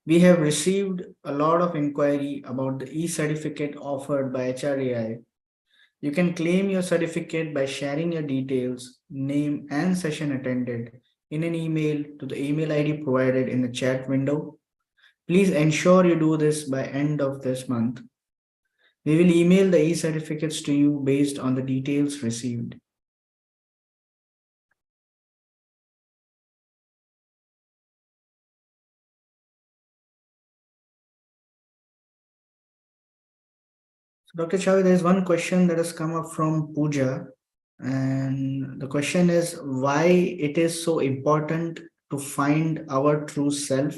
We have received a lot of inquiry about the e-certificate offered by HRAI. You can claim your certificate by sharing your details, name, and session attended in an email to the email ID provided in the chat window. Please ensure you do this by end of this month. We will email the e-certificates to you based on the details received. So Dr. Chavi, there is one question that has come up from Pooja. And the question is why it is so important to find our true self.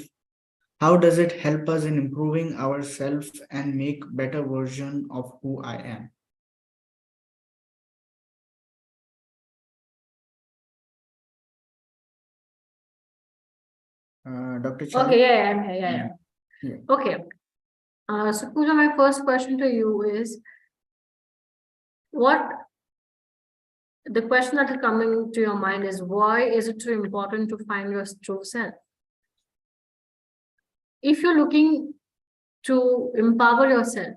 How does it help us in improving ourselves and make better version of who I am? Dr. Chan? Okay, yeah, I'm here. Yeah. Yeah. Okay. So Pooja, my first question to you is, what the question that is coming to your mind is, why is it so important to find your true self? If you're looking to empower yourself,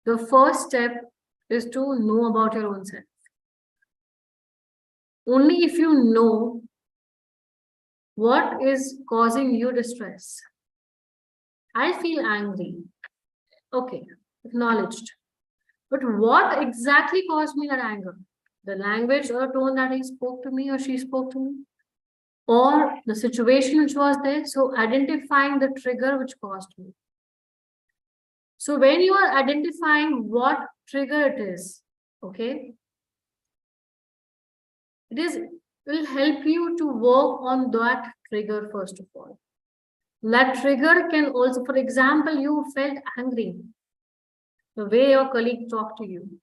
the first step is to know about your own self. Only if you know what is causing you distress. I feel angry. Okay, acknowledged. But what exactly caused me that anger? The language or tone that he spoke to me or she spoke to me? Or the situation which was there? So identifying the trigger which caused me. So when you are identifying what trigger it is, okay, it will help you to work on that trigger first of all. That trigger can also, for example, you felt angry. The way your colleague talked to you.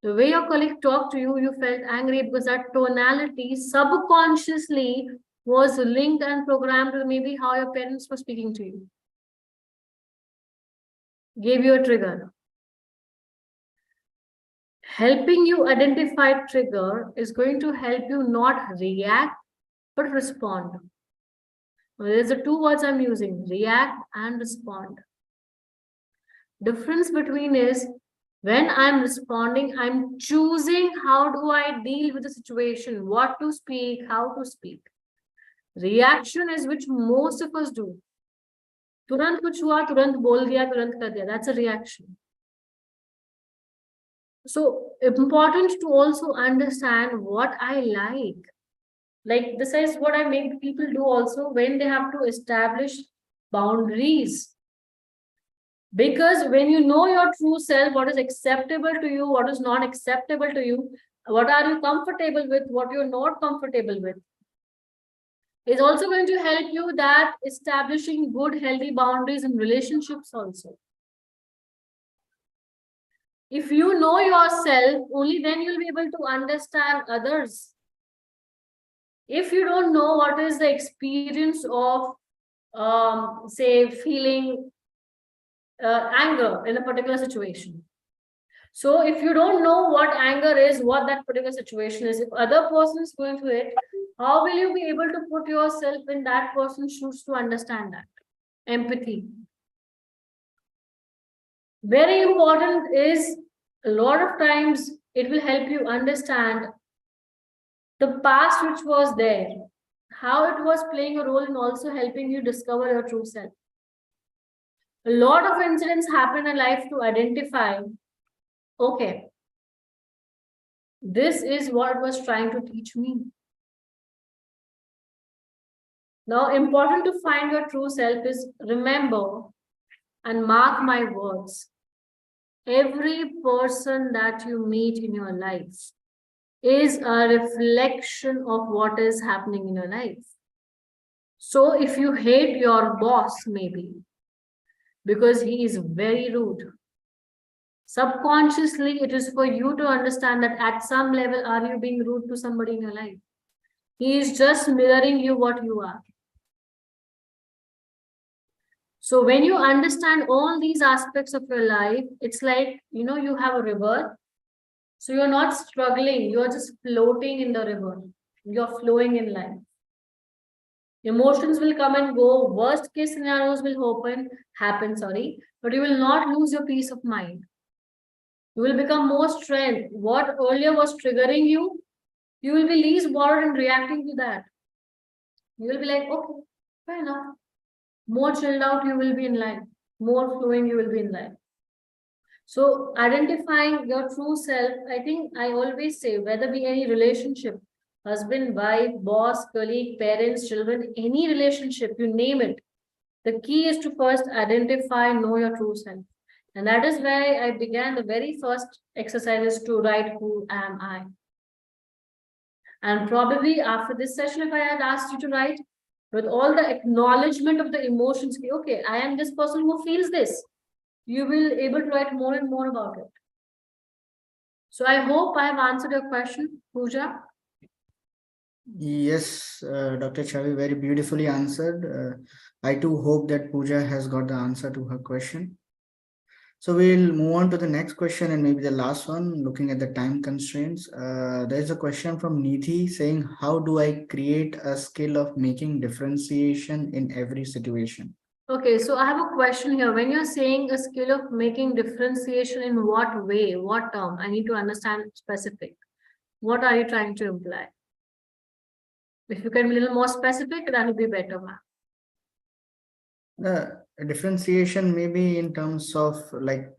The way your colleague talked to you, you felt angry because that tonality subconsciously was linked and programmed to maybe how your parents were speaking to you. Gave you a trigger. Helping you identify trigger is going to help you not react, but respond. There's the two words I'm using, react and respond. Difference between is when I'm responding, I'm choosing how do I deal with the situation, what to speak, how to speak. Reaction is which most of us do. तुरंत कुछ हुआ, तुरंत बोल दिया, तुरंत कर दिया. That's a reaction. So important to also understand what I like. Like this is what I make people do also when they have to establish boundaries. Because when you know your true self, what is acceptable to you, what is not acceptable to you, what are you comfortable with, what you're not comfortable with, is also going to help you that establishing good, healthy boundaries in relationships also. If you know yourself, only then you'll be able to understand others. If you don't know what is the experience of, say, feeling anger in a particular situation. So if you don't know what anger is, what that particular situation is, if other person is going through it, how will you be able to put yourself in that person's shoes to understand that? Empathy. Very important is a lot of times it will help you understand the past which was there, how it was playing a role in also helping you discover your true self. A lot of incidents happen in life to identify, okay, this is what it was trying to teach me. Now, important to find your true self is remember and mark my words. Every person that you meet in your life is a reflection of what is happening in your life. So if you hate your boss, maybe because he is very rude, subconsciously it is for you to understand that at some level, are you being rude to somebody in your life? He is just mirroring you what you are. So when you understand all these aspects of your life, it's like, you have a river. So you're not struggling, you're just floating in the river. You're flowing in life. Emotions will come and go. Worst case scenarios will happen, but you will not lose your peace of mind. You will become more strength. What earlier was triggering you, you will be least bothered and reacting to that. You will be like, okay, fair enough. More chilled out you will be in life. More flowing you will be in life. So identifying your true self, I think I always say, whether be any relationship, husband, wife, boss, colleague, parents, children, any relationship, you name it. The key is to first identify, know your true self. And that is where I began the very first exercises to write who am I. And probably after this session, if I had asked you to write with all the acknowledgement of the emotions, okay, I am this person who feels this, you will able to write more and more about it. So I hope I have answered your question, Pooja. Yes, Dr. Chavi very beautifully answered. I too hope that Pooja has got the answer to her question. So we'll move on to the next question and maybe the last one, looking at the time constraints. There's a question from Nidhi saying, how do I create a skill of making differentiation in every situation? Okay, so I have a question here. When you're saying a skill of making differentiation in what way, what term? I need to understand specific. What are you trying to imply? If you can be a little more specific, that will be better, ma'am. The differentiation maybe in terms of like,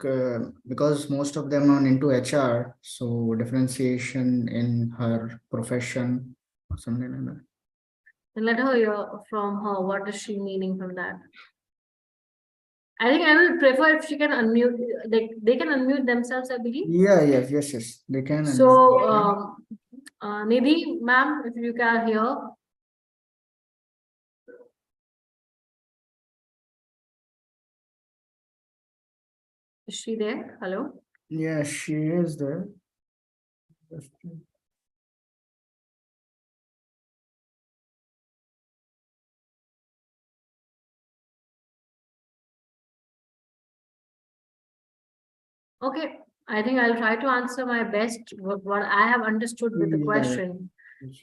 because most of them are into HR, so differentiation in her profession or something like that. And let her hear from her. What is she meaning from that? I think I will prefer if she can unmute. They can unmute themselves, I believe. Yeah, yes. They can. So, Nidhi, ma'am, if you can hear. Is she there? Hello? Yeah, she is there. Okay. I think I'll try to answer my best what I have understood with the Yeah. question.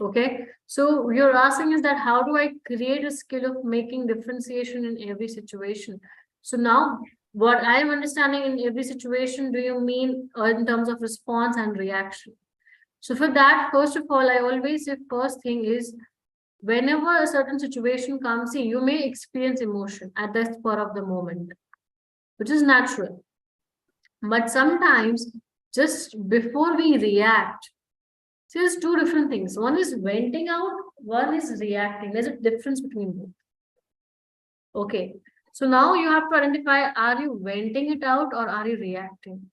Okay. So you're asking is that how do I create a skill of making differentiation in every situation? So now what I am understanding in every situation, do you mean in terms of response and reaction? So for that, first of all, I always say first thing is whenever a certain situation comes in, you may experience emotion at the spur of the moment, which is natural. But sometimes just before we react, so there's two different things. One is venting out, one is reacting. There's a difference between both. Okay. So now you have to identify, are you venting it out or are you reacting?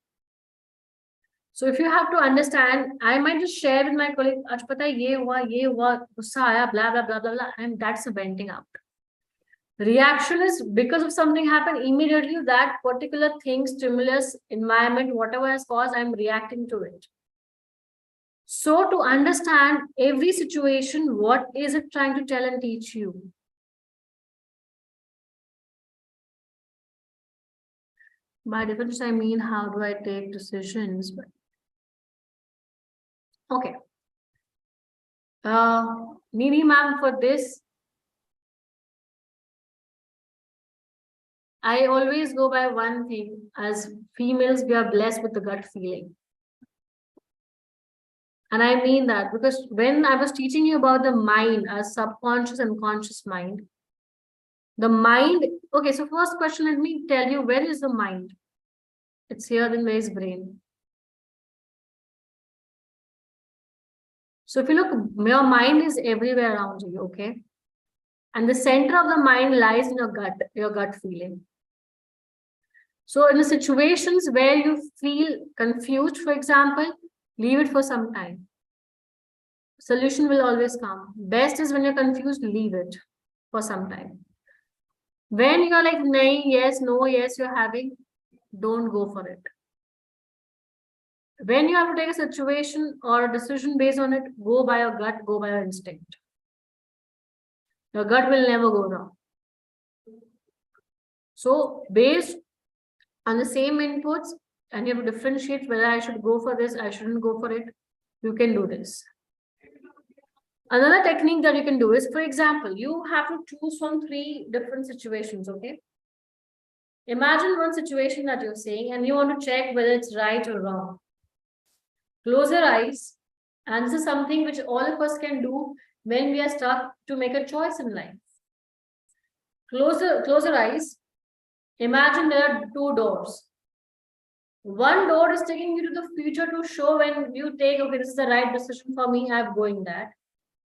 So if you have to understand, I might just share with my colleague, "Aaj pata hai, ye hua, gussa aaya, blah, blah, blah, blah, blah," and that's a venting out. Reaction is because of something happened immediately, that particular thing, stimulus, environment, whatever has caused, I'm reacting to it. So to understand every situation, what is it trying to tell and teach you? By difference, I mean, how do I take decisions? Okay. Nidhi ma'am, for this, I always go by one thing. As females, we are blessed with the gut feeling. And I mean that because when I was teaching you about the mind as subconscious and conscious mind, the mind, okay, so first question, let me tell you, where is the mind? It's here in May's brain. So if you look, your mind is everywhere around you, okay? And the center of the mind lies in your gut feeling. So in the situations where you feel confused, for example, leave it for some time. Solution will always come. Best is when you're confused, leave it for some time. When you're like, nay, yes, no, yes, you're having, don't go for it. When you have to take a situation or a decision based on it, go by your gut, go by your instinct. Your gut will never go wrong. So based on the same inputs, and you have to differentiate whether I should go for this, I shouldn't go for it, you can do this. Another technique that you can do is, for example, you have to choose from 3 different situations, okay? Imagine one situation that you're saying and you want to check whether it's right or wrong. Close your eyes, and this is something which all of us can do when we are stuck to make a choice in life. Close your eyes. Imagine there are 2 doors. One door is taking you to the future to show when you take, okay, this is the right decision for me, I'm going that.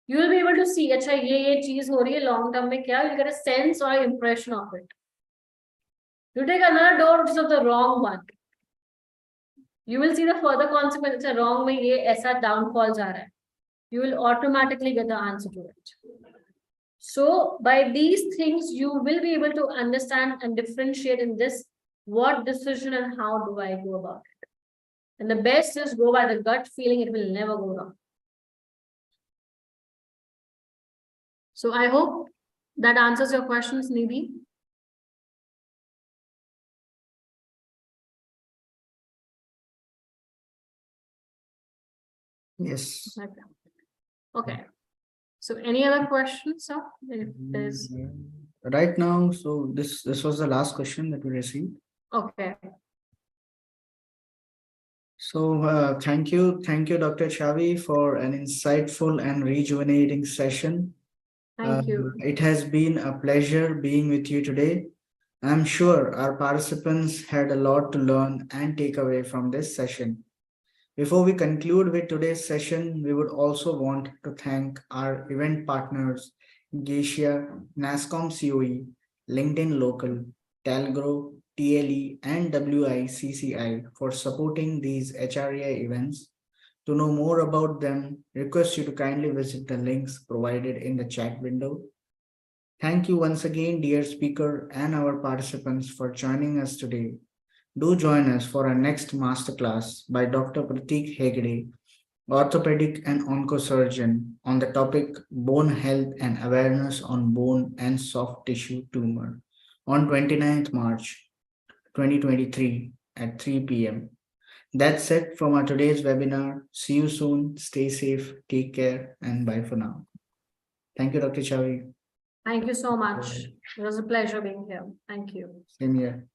You will be able to see, acha, ye cheez ho rahi hai, long term mein kya, you'll get a sense or impression of it. You take another door, which is of the wrong one. You will see the further consequences. Wrong mein ye aisa downfall ja raha hai. You will automatically get the answer to it. So by these things, you will be able to understand and differentiate in this what decision and how do I go about it. And the best is go by the gut feeling, it will never go wrong. So I hope that answers your questions, Nidhi. Yes. Okay. So any other questions, sir? If there's, Right now, so this was the last question that we received. okay. So thank you, Dr. Chavi, for an insightful and rejuvenating session. Thank you. It has been a pleasure being with you today. I'm sure our participants had a lot to learn and take away from this session. Before we conclude with today's session, we would also want to thank our event partners, Geisha, NASCOM COE, LinkedIn Local, Talgro, TLE, and WICCI for supporting these HREI events. To know more about them, request you to kindly visit the links provided in the chat window. Thank you once again, dear speaker and our participants for joining us today. Do join us for our next masterclass by Dr. Pratik Hegde, orthopedic and oncosurgeon, on the topic bone health and awareness on bone and soft tissue tumor on 29th March 2023 at 3 p.m. That's it from our today's webinar. See you soon. Stay safe. Take care and bye for now. Thank you, Dr. Chavi. Thank you so much. It was a pleasure being here. Thank you. Same here.